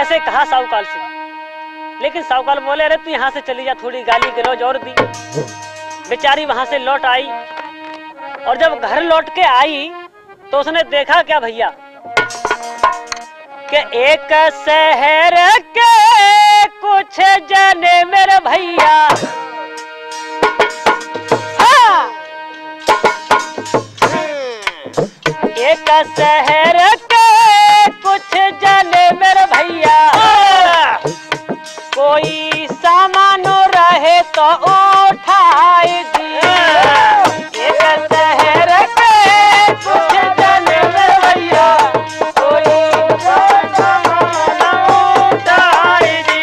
ऐसे कहा साहूकार से, लेकिन साहूकार बोले अरे तू यहाँ से चली जा, थोड़ी गाली गलौज और दी। बेचारी वहां से लौट आई और जब घर लौट के आई तो उसने देखा क्या भैया कि एक शहर के कुछ जने मेरे भैया एक शहर के कुछ जने मेरे भैया कोई सामान रहे तो उठाए दी। एक शहर के कुछ जने मेरे भैया कोई सामान उठाए दी।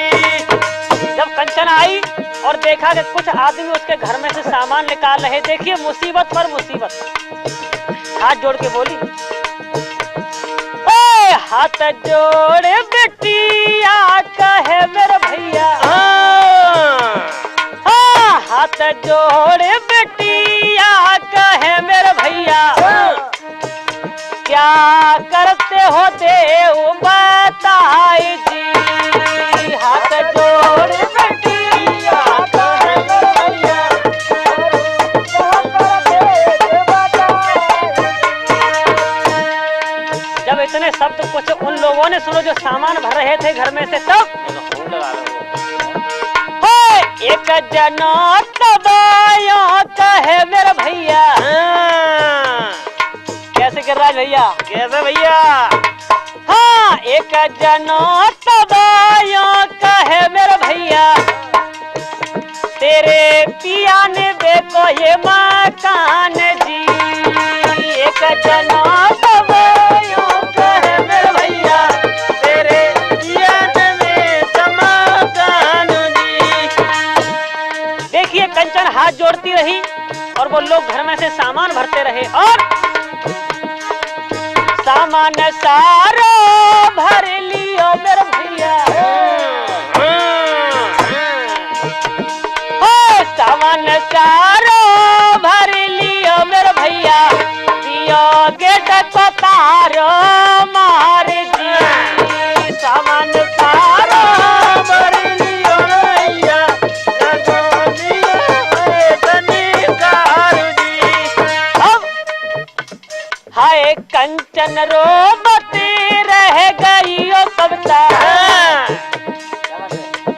जब कंचन आई और देखा कि कुछ आदमी उसके घर में से सामान निकाल रहे, देखिए मुसीबत पर मुसीबत, हाथ जोड़ के बोली हाथ जोड़े बेटिया कहे मेरे भैया, हाथ जोड़े बेटिया कहे मेरे भैया क्या करते हो देव बताए जी। हाथ जोड़े बेटिया कहे मेरे भैया जब इतने शब्द कुछ उन लोगों ने सुनो जो सामान भर रहे थे घर में से, तब एक जना तबाया कहे मेरे भैया कैसे गिरिराज भैया, कैसे भैया? हाँ, एक जना तबाया कहे मेरे भैया तेरे पिया ने देखो ये मकान जी। एक जना तबाया कहे मेरे भैया तेरे पिया ने मकान जी। देखिए कंचन हाथ जोड़ती रही और वो लोग घर में से सामान भरते रहे और सामान सारा भर लियो मेरे भैया। सामान सारो भर लियो मेरे भैया दियो गेट को तारो मार जी सामान सारो भर लियो भैया हाय कंचन रोबती रह गई ओ कविता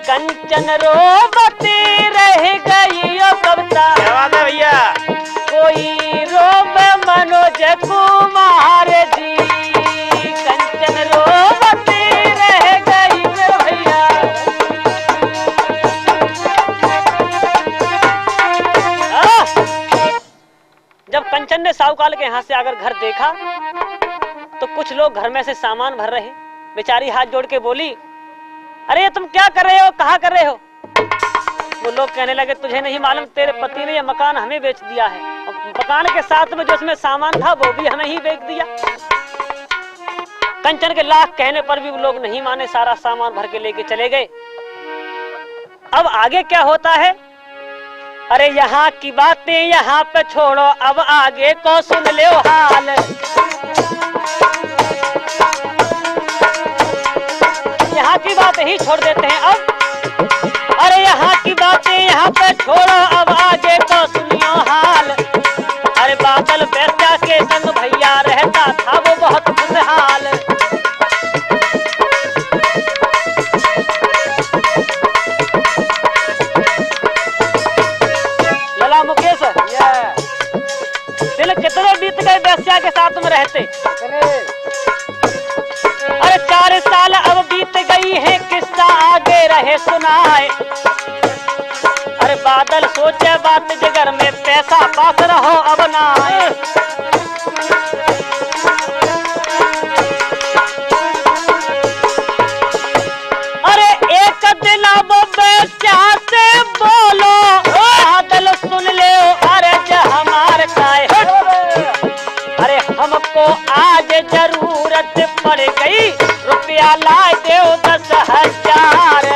कंचन रोबती रह गई ओ कविता भैया कोई रोब मनोज कुमार जी कंचन रोबती रह गई मेरे भैया जब कंचन ने साहूकाल के यहाँ से आकर घर देखा तो कुछ लोग घर में से सामान भर रहे। बेचारी हाथ जोड़ के बोली, अरे तुम क्या कर रहे हो, कहाँ कर रहे हो? वो लोग कहने लगे, तुझे नहीं मालूम तेरे पति ने ये मकान हमें बेच दिया है और मकान के साथ में जो उसमें सामान था वो भी हमें ही बेच दिया। कंचन के लाख कहने पर भी वो लोग नहीं माने, सारा सामान भर के लेके चले गए। अब आगे क्या होता है? अरे यहाँ की बातें यहाँ पे छोड़ो, अब आगे को सुन ले हाल। यहाँ की बातें ही छोड़ देते हैं अब। अरे यहाँ की बातें यहाँ पे छोड़ो, अब आगे को सुनियो हाल। अरे बादल बेचा के संग भैया रहता था वो बहुत खुशहाल। मुकेश दिल कितने बीत गए बेस्या के साथ में रहते। अरे 4 साल अब बीत गई है, किस्सा आगे रहे सुनाए। अरे बादल सोचे बात जिगर में, पैसा पास रहो अब ना आए। अरे एक दिन अब बेस्या से बोलो, बादल सुन ले अर्ज हमार काय। अरे हमको आज जरूरत पड़ गई, रुपया ला दो 10,000।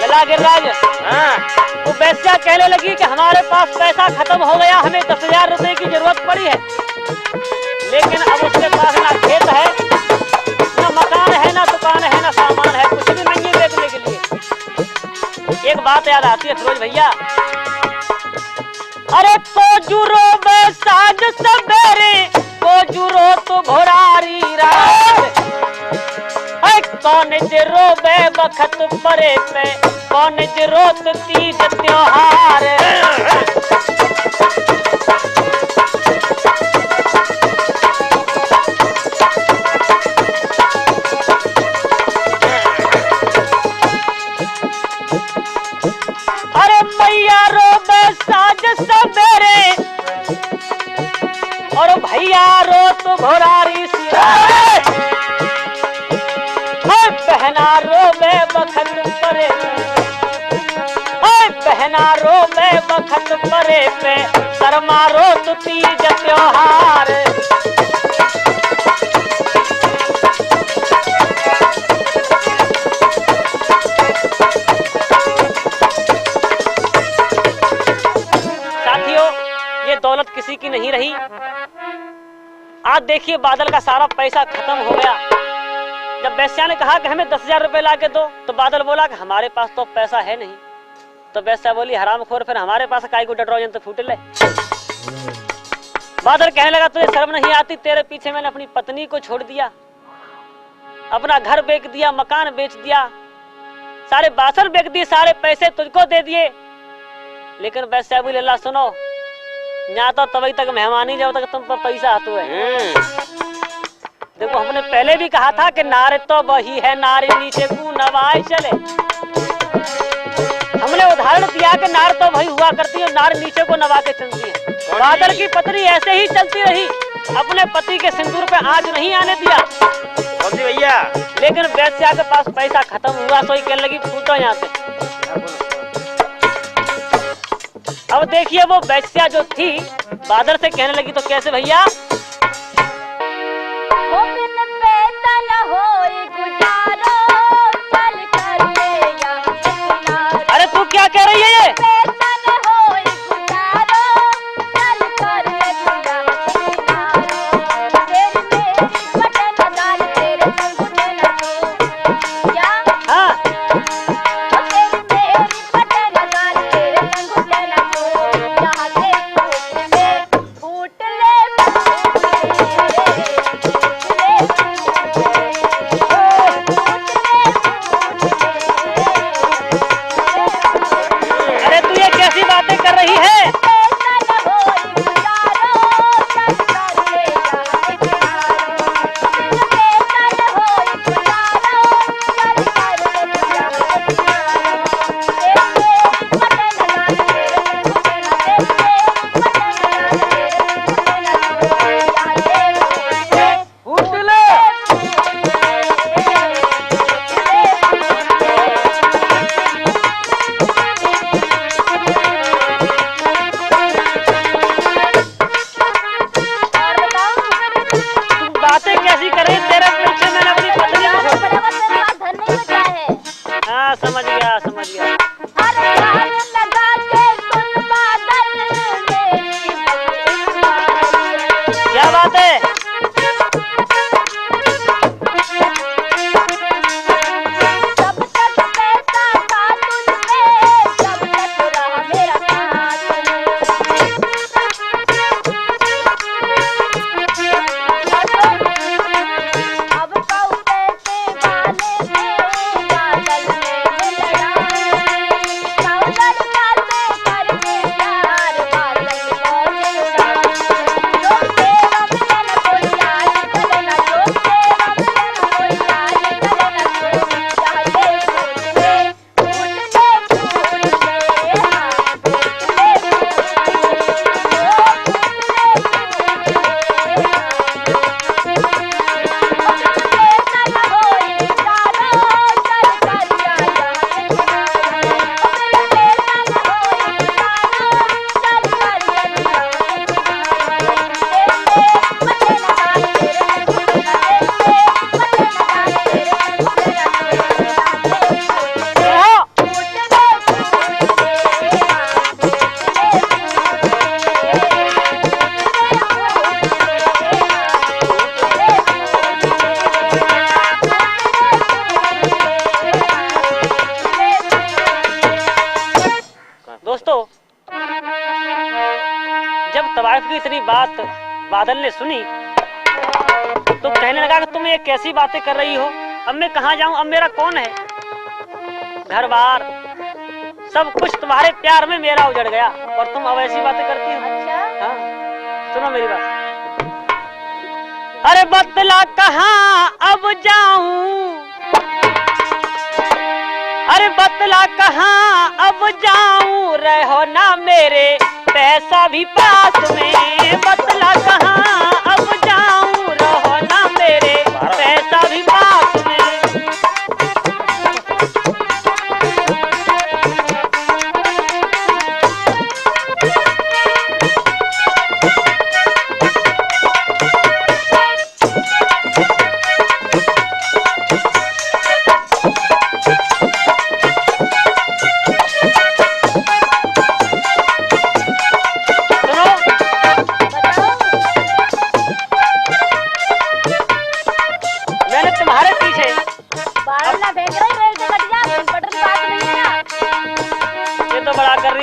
लला गिरिराज वो बेस्या कहने लगी कि हमारे पास पैसा खत्म हो गया, हमें 10,000 रुपए की जरूरत पड़ी है, लेकिन अब उसके पास ना खेत है, ना मकान है, ना दुकान है, ना सामान है, कुछ भी नहीं बेचने के लिए। एक बात याद आती है फिरोज भैया, अरे कोजुरो साज सवेरे, कोजुरो तो भोरारी रात। कौन जरो बे बखत परे पे, कौन जरोत तीज त्योहार। अरे मैया रो बे साज सवेरे, और भैया रो तो भोरारी सिरा। बहना रो में बखत परे, बहना रो में बखत परे पे, शर्मा रो तो तीज त्योहार। साथियों, ये दौलत किसी की नहीं रही। आज देखिए बादल का सारा पैसा खत्म हो गया। जब बेस्या ने कहा कि हमें 10,000 रुपए ला के दो, तो बादल बोला कि हमारे पास तो पैसा है नहीं। तो बेस्या बोली, हरामखोर, फिर हमारे पास काई को डर तो फूट ले। बादल कहने लगा, तुझे शर्म नहीं आती? तेरे पीछे मैंने अपनी पत्नी को छोड़ दिया, अपना घर बेच दिया, मकान बेच दिया, सारे बासन बेच दिए, सारे पैसे तुझको दे दिए। लेकिन बेस्या बोली, अल्लाह सुनो, यहाँ तो तभी तक मेहमानी जब तक तुम पर पैसा आते है। देखो हमने पहले भी कहा था कि नारे तो वही है, नारी नीचे को नवाए चले। हमने उदाहरण दिया कि नार तो वही हुआ करती है, नार नीचे को नवा के चलती है। बादल की पत्नी ऐसे ही चलती रही, अपने पति के सिंदूर पे आग नहीं आने दिया। भैया लेकिन बेस्या के पास पैसा खत्म हुआ, तो ही कहने लगी फूटो यहाँ से। अब देखिए वो वैश्या जो थी बादल से कहने लगी, तो कैसे भैया? वो बिन पैसा न होई गुजारो, चल कर ले यहाँ से किनारे। अरे तू क्या कह रही है ये? पैसा न होई गुजारो, चल कर ले यहाँ से किनारे। तेरी मेरी बटन दाल तेरे संग देना तो क्या? हाँ ओ तेरी मेरी बटन दाल तेरे संग देना तो यहाँ से फूट ले अरे तू ये कैसी बातें कर रही है? बातें कैसी कर रही है? तेरे पीछे मैंने अपनी पत्नी को छोड़। हाँ समझ गया समझ गया। क्या बात है? दोस्तों जब तवाइफ की इतनी बात बादल ने सुनी तो कहने लगा कि तुम ये कैसी बातें कर रही हो? अब मैं कहाँ जाऊं? अब मेरा कौन है? घर बार सब कुछ तुम्हारे प्यार में मेरा उजड़ गया और तुम अब ऐसी बातें करती हो। अच्छा हाँ सुनो मेरी बात। अरे बतला कहाँ अब जाऊं, अरे बतला कहाँ अब जाऊं, रहो ना मेरे पैसा भी पास में। बतला कहाँ अब जाऊं, रहो ना मेरे पैसा भी पास में।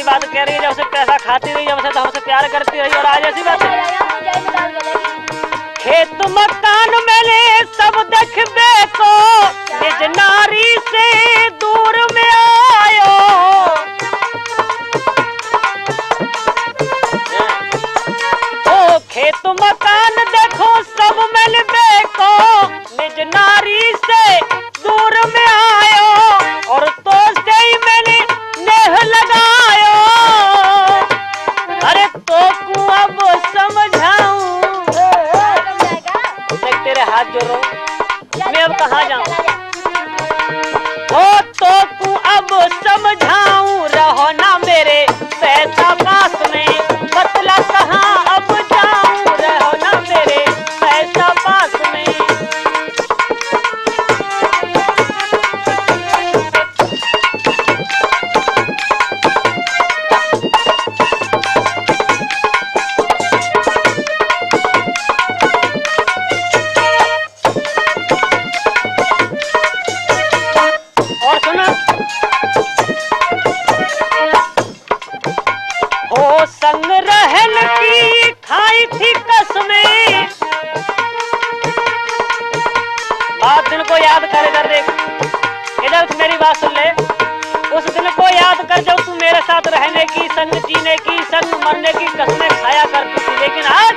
बात कह रही है, जब से पैसा खाती रही, जब से तो हमसे प्यार करती रही, और आज ऐसी बात है। खेत मकान मैंने सब देखबे को, निज नारी से दूर में आयो। ओ खेत मकान देखो सब मिलबे को, निज नारी से दूर में आयो, और तो से ही मैंने नेह लगायो। अरे तो को अब समझाऊं, देख तेरे हाथ जोड़ो, मैं अब कहाँ जाऊं? ओ तो को अब समझाऊं, रहो ना मेरे पैसा याद कर इधर देख, इधर तू मेरी बात सुन ले। उस दिन को याद कर जब तू मेरे साथ रहने की, संग जीने की, संग मरने की कसमें खाया करती थी, लेकिन आज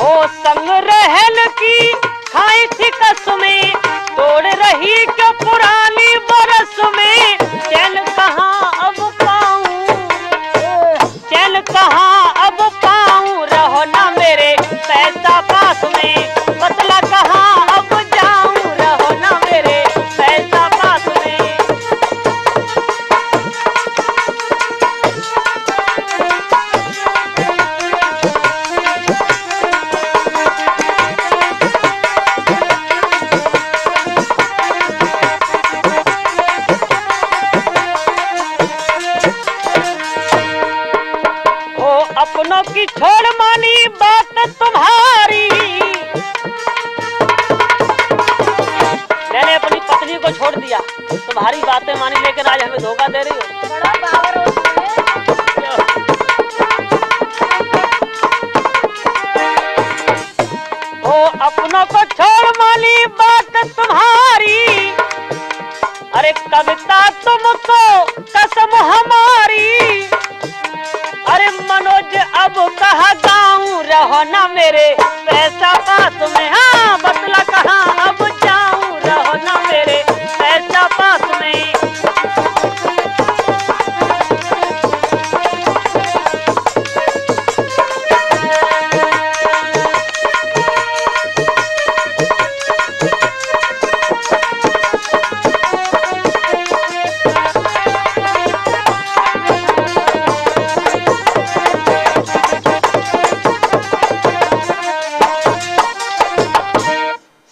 हो संग रहन की खाई थी कसमें, तोड़ रही क्यों पुरानी बरस में। चैन कहाँ अब पाऊं, चैन कहाँ अब पाऊं, रहो ना मेरे पैसा पास में। बतला कहाँ अब जाऊं, रहो ना मेरे पैसा पास में। अपनों की छोड़ मानी बात तुम्हारी, मैंने अपनी पत्नी को छोड़ दिया, तुम्हारी बातें मानी, लेकिन आज हमें धोखा दे रही हो। बड़ा पावर हो ओ अपनों को छोड़ मानी बात तुम्हारी, अरे कविता तुमको कसम हमारी। अरे मनोज अब कहाँ गाऊं, रहो ना मेरे पैसा पास में। हाँ बतला कहाँ अब जाऊं, रहो ना मेरे पैसा पास में।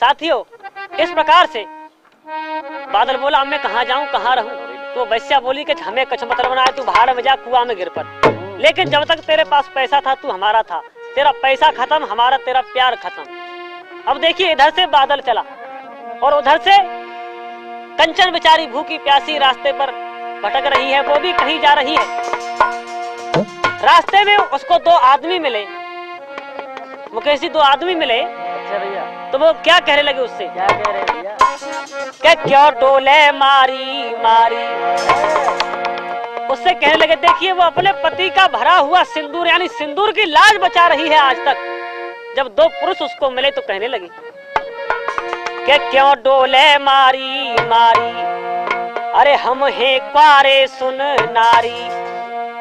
साथियों, इस प्रकार से बादल बोला अब मैं कहाँ जाऊं, कहाँ रहूं। तो वैश्या बोली कि हमें कुछ मतलब ना है, तू भाड़ में जा, कुआं में गिर पड़। लेकिन जब तक तेरे पास पैसा था तू हमारा था, तेरा पैसा खत्म, हमारा तेरा प्यार खत्म। अब देखिए इधर से बादल चला और उधर से कंचन बेचारी भूखी प्यासी रास्ते पर भटक रही है, वो भी कहीं जा रही है। रास्ते में उसको दो आदमी मिले, मुकेश जी, दो आदमी मिले। अच्छा भैया, तो वो क्या कहने लगे उससे, क्या कह रहे भैया? क्या क्यों डोले मारी मारी। उससे कहने लगे देखिए वो अपने पति का भरा हुआ सिंदूर यानी सिंदूर की लाज बचा रही है आज तक। जब दो पुरुष उसको मिले तो कहने लगे कि क्यों डोले मारी मारी, अरे हम हैं क्वारे सुन नारी,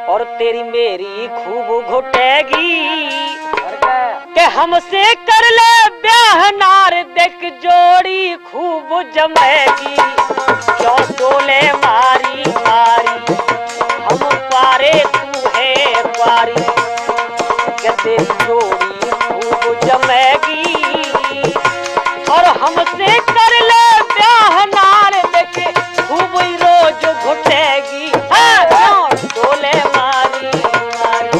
और तेरी मेरी खूब घुटेगी के हमसे कर ले ब्याह नार, देख जोड़ी खूब जमेगी। क्यों डोले मारी मारी, हम क्वारे तू है क्वारी, के तेरी जोड़ी खूब जमेगी, और हमसे कर ले ब्याह नार, देख खूब रोज घुटेगी। क्यों डोले मारी मारी।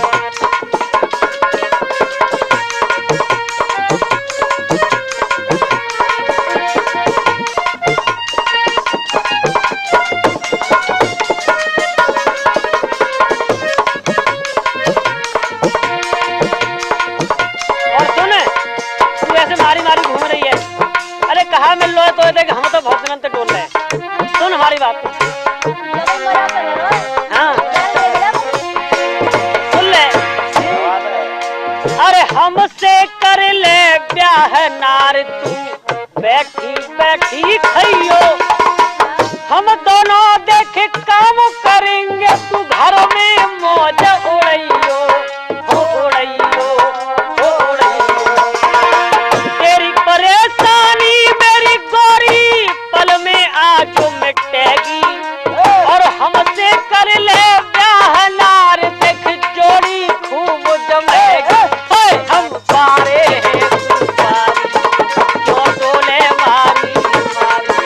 कहा मिल लो तो देख हम तो बहुत दिन डोल रहे हैं। सुन हमारी बात, हाँ सुन ले। अरे हमसे कर ले ब्याह नार, तू बैठी बैठी खइयो, हम दोनों देख काम करेंगे, तू घर में मौज उड़इयो हो उड़इयो हो उड़इयो। तेरी परेशानी मेरी गोरी पल में आज मिटेगी, और हमसे कर ले ब्याह नार, देख जोड़ी खूब जमेगी। हम पारे हैं तू पारी, क्यों डोले मारी मारी।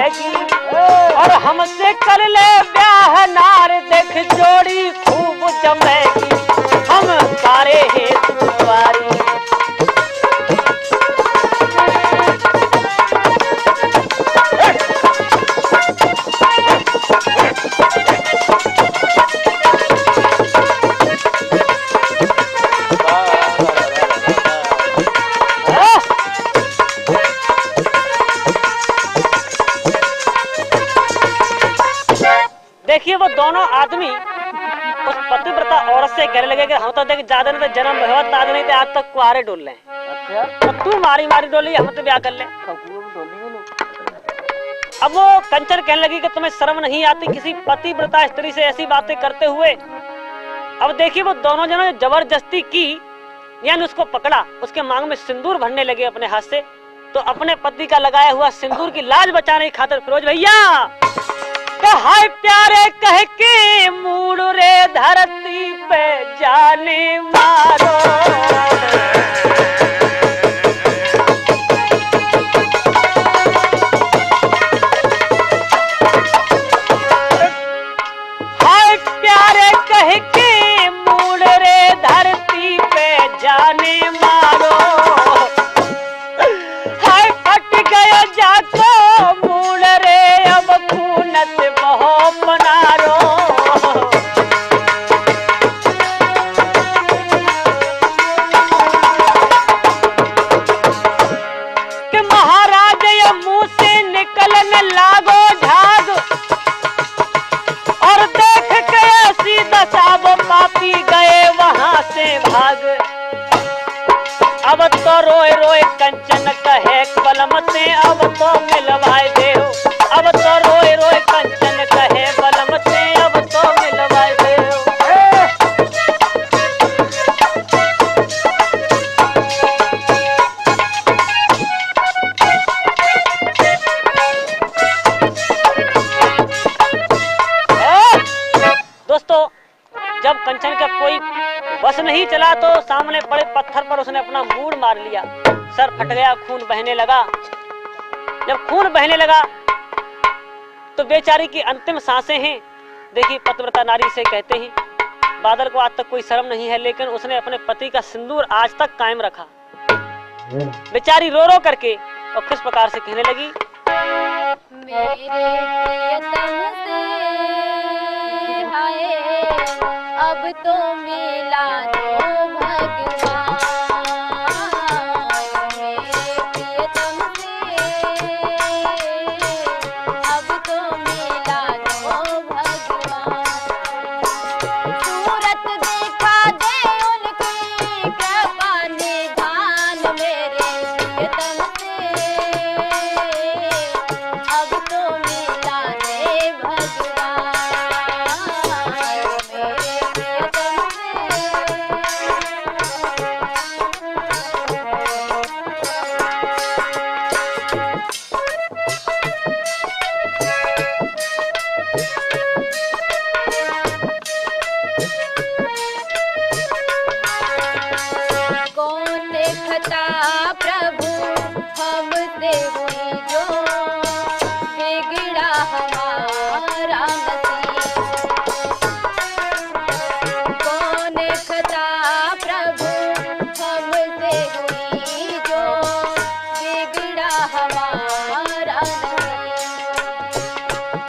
जमेगी और हमसे कर ले ब्याह नार देख जोड़ी खूब जमेगी हम सारे हैं तुम्हारी। देखिए वो दोनों आदमी उस पतिव्रता औरत से कहने लगे कि हम तो देख ज्यादा नहीं तो जन्म बहुत दाद नहीं थे आज तक कुआरे डोल रहे हैं। अच्छा तो तू मारी मारी डोली हम तो ब्याह कर ले। अब वो कंचन कहने लगी कि तुम्हें शर्म नहीं आती किसी पतिव्रता स्त्री से ऐसी बातें करते हुए। अब देखिए वो दोनों जनों ने जबरदस्ती की यानी उसको पकड़ा उसके मांग में सिंदूर भरने लगे अपने हाथ से। तो अपने पति का लगाया हुआ सिंदूर की लाज बचाने की खातिर फिरोज भैया हाय प्यारे कह के मूड रे धरती पे जाने मारो। हाय प्यारे कह के मूड रे धरती पे जाने मारो। हाय फट गया जाको मूड रे अब खूनत बहुत बना रो। कि महाराज ये मुंह से निकलने लागो झाग और देख के ऐसी दशा वो पापी गए वहां से भाग। अब तो रोए रोए कंचन कहे कलम से अब तो मिलवाए देओ। अब तो रोए रोए कंचन कहे बलम से अब तो मिलवाए देओ। दोस्तों जब कंचन का कोई बस नहीं चला तो सामने पड़े पत्थर पर उसने अपना मूड मार लिया। सर फट गया खून बहने लगा। जब खून बहने लगा तो बेचारी की अंतिम सांसें हैं। देखिए पतिव्रता नारी से कहते हैं बादल को आज तक कोई शर्म नहीं है लेकिन उसने अपने पति का सिंदूर आज तक कायम रखा। बेचारी रो रो करके और किस प्रकार से कहने लगी मेरे प्रियतम से हाय अब तो मिला दो भगवान। मेरे प्रियतम से अब तो मिला दो भगवान। सूरत देखा दे उनकी कृपा निधान मेरे प्रियतम से अब तो मिला दे भगवान। मेरे प्रियतम कौन खता प्रभु हमसे हुई जो बिगड़ा हमारा नसीब। कौन खता प्रभु हमसे हुई जो बिगड़ा हमारा नसीब।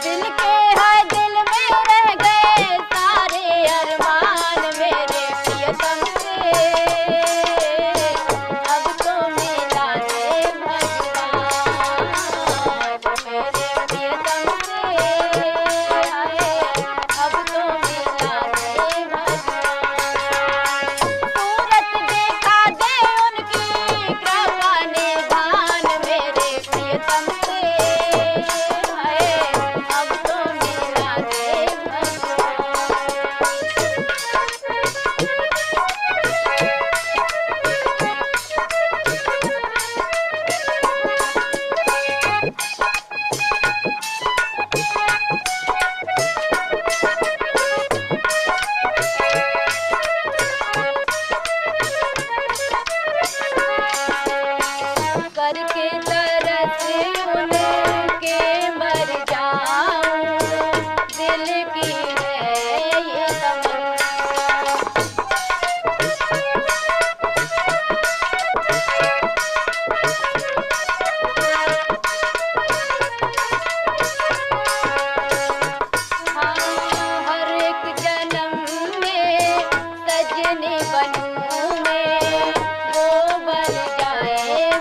दिल के है दिल में रह गए सारे अरमान मेरे प्रियतम से अब तो मिला दे भगवान। मेरे प्रियतम से अब तो मिला दे भगवान। सूरत देखा दे उनकी कृपा निधान मेरे प्रियतम से अब तो मिला दे भगवान। करके तरस उनके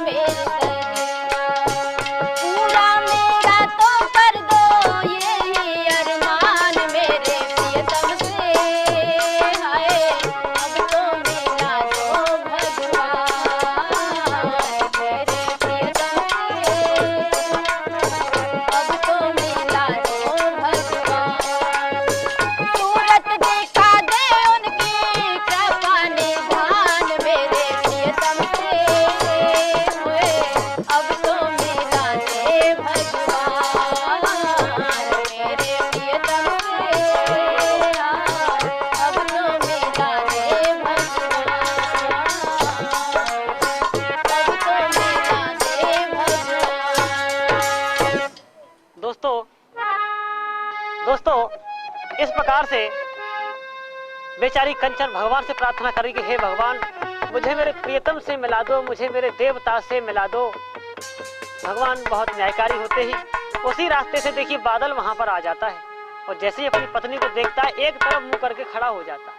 मेरे दरिया, पूरा मेरा तो कर दो यही अरमान मेरे प्रियतम से, हाय अब तो मिला दो भगवान मेरे प्रियतम से, अब तो मिला दो भगवान, सूरत दिखा दे उनकी कृपा निधान मेरे प्रियतम से, हुए अब तो मिला दे भगवान मेरे प्रियतम से, अब तो मिला दे भगवान, अब तो मिला दे भगवान। दोस्तों इस प्रकार से बेचारी कंचन भगवान से प्रार्थना करी कि हे भगवान, मुझे मेरे प्रियतम से मिला दो, मुझे मेरे देवता से मिला दो। भगवान बहुत न्यायकारी होते ही उसी रास्ते से देखिए बादल वहां पर आ जाता है और जैसे ही अपनी पत्नी को देखता है एक तरफ मुंह करके खड़ा हो जाता है।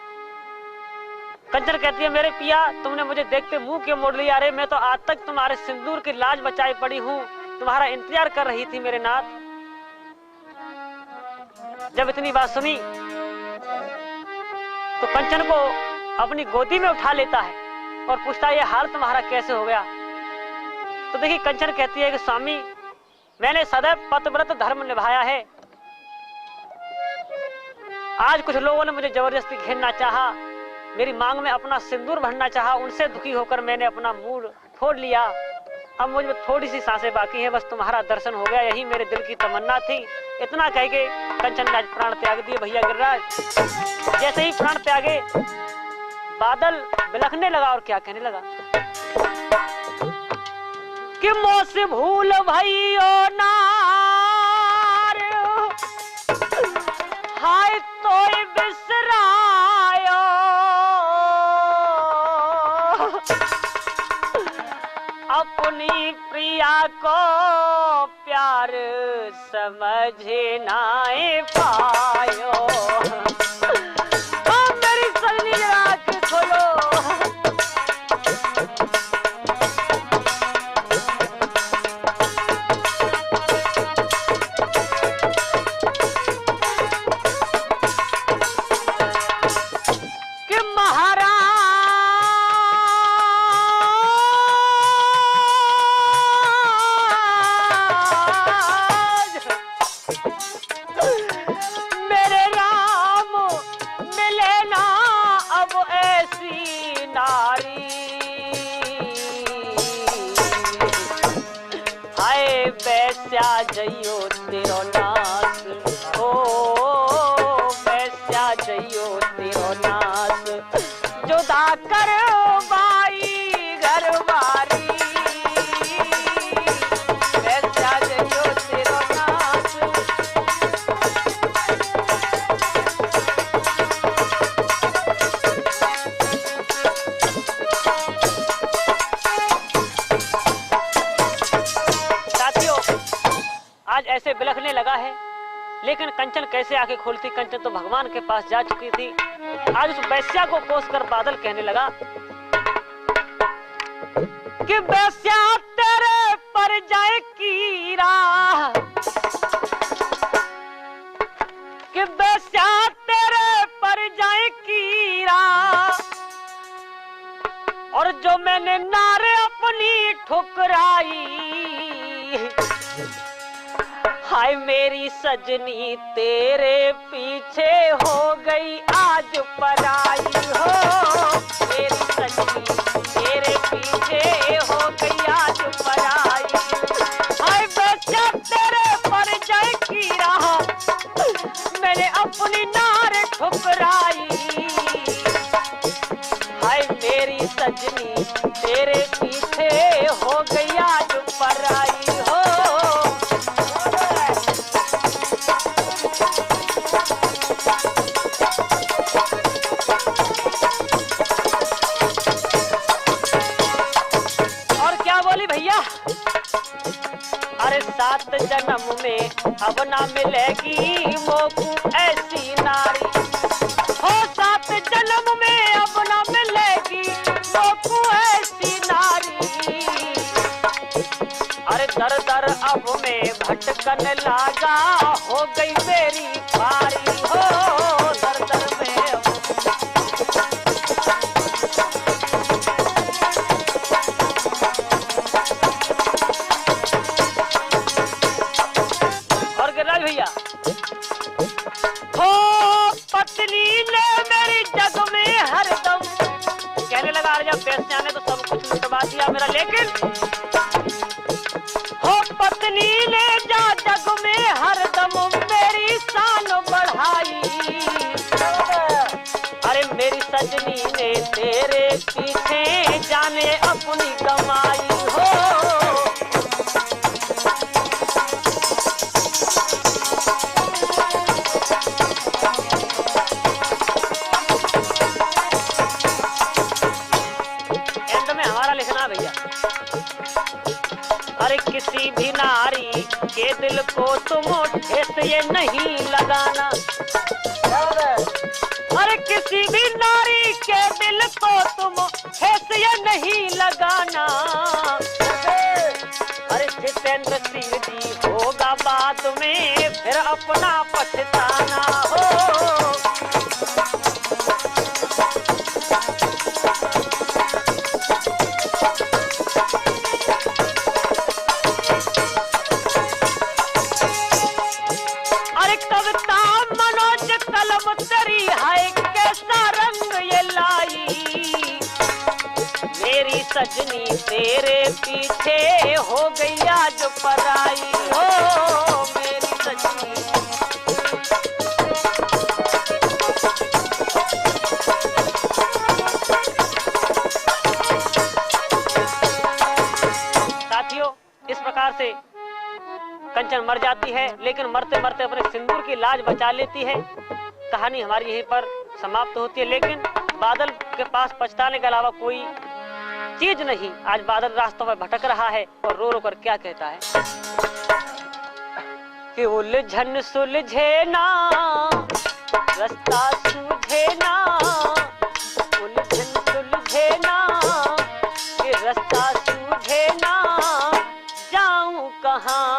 कंचन कहती है, मेरे पिया, तुमने मुझे देखते मुंह क्यों मोड़ लिया? अरे मैं तो आज तक तुम्हारे सिंदूर की लाज बचाई पड़ी हूँ, तुम्हारा इंतजार कर रही थी मेरे नाथ। जब इतनी बात सुनी तो कंचन को अपनी गोदी में उठा लेता है और पूछता है, ये हाल तुम्हारा कैसे हो गया? तो देखिए कंचन कहती है कि स्वामी, मैंने सदैव पतिव्रत धर्म निभाया है, आज कुछ लोगों ने मुझे जबरदस्ती घेरना चाहा, मेरी मांग में अपना सिंदूर भरना चाहा, उनसे दुखी होकर मैंने अपना मुंह फोड़ लिया। अब मुझ में थोड़ी सी सांसें बाकी हैं, बस तुम्हारा दर्शन हो गया, यही मेरे दिल की तमन्ना थी। इतना कह के कंचन ने आज प्राण त्याग दिए भैया गिरिराज। जैसे ही प्राण त्यागे बादल बिलखने लगा और क्या कहने लगा कि मोस भूल भइयो नार, हाय तोय बिसरायो, अपनी प्रिया को प्यार समझ नाए पायो। मेरी सजनी रात खोलो, कि मेरे राम मिले ना अब ऐसी नारी, हाय वैस्या जइयो तेरो नास, ओ वैस्या जइयो तेरो नास, जुदा कर बाई घरवारी, वैस्या जइयो तेरो नास। आज ऐसे बिलखने लगा है, लेकिन कंचन कैसे आंखें खोलती? कंचन तो भगवान के पास जा चुकी थी। आज उस वैश्या को कोसकर बादल कहने लगा कि वैश्या तेरे पर जाए कीरा, कि वैश्या तेरे पर जाए कीरा, और जो मैंने नारे अपनी ठुकराई, हाय मेरी सजनी तेरे पीछे हो गई आज पराई हो, मेरी सजनी तेरे पीछे हो गई आज पराई, हाय बच्चा तेरे पर जाए कीरा, मैंने अपनी नार ठुकराई, हाय मेरी सजनी तेरे पीछे हो गई आज पराई हो। अरे 7 जन्म में अब ना मिलेगी मोकू ऐसी नारी, हो 7 जन्म में अब ना मिलेगी मोकू ऐसी नारी, दर दर अब मैं भटकन लागा, हो गई मेरी पारी हो दर दर में। और गिरिराज भैया, हो पत्नी ने मेरी जग में हरदम, कहने लगा अरे जब पैसे आने तो सब कुछ लुटवा दिया मेरा, लेकिन हो पत्नी ने जा जग में हरदम मेरी शान बढ़ाई। अरे मेरी सजनी ने तेरे पीछे जाने अपनी कमाई हो। एंड में हमारा लिखना भैया, अरे किसी भी नारी के दिल को तुम ठेस ये नहीं लगाना। अरे किसी भी नारी के दिल को तुम ठेस ये नहीं लगाना। अरे जितेंद्र सिंह जी होगा बाद में फिर अपना पछताना हो। कविता मनोज कलम तेरी है कैसा रंग ये लाई। मेरी सजनी तेरे पीछे हो गई आज पराई हो मेरी सजनी। साथियों, इस प्रकार से कंचन मर जाती है, लेकिन मरते मरते अपने सिंदूर की लाज बचा लेती है। कहानी हमारी यहीं पर समाप्त होती है, लेकिन बादल के पास पछताने के अलावा कोई चीज नहीं। आज बादल रास्तों में भटक रहा है और रो रो कर क्या कहता है कि उलझन सुलझे ना रास्ता सूझे ना, उलझन सुलझे ना कि रास्ता सूझे ना, जाऊं कहाँ।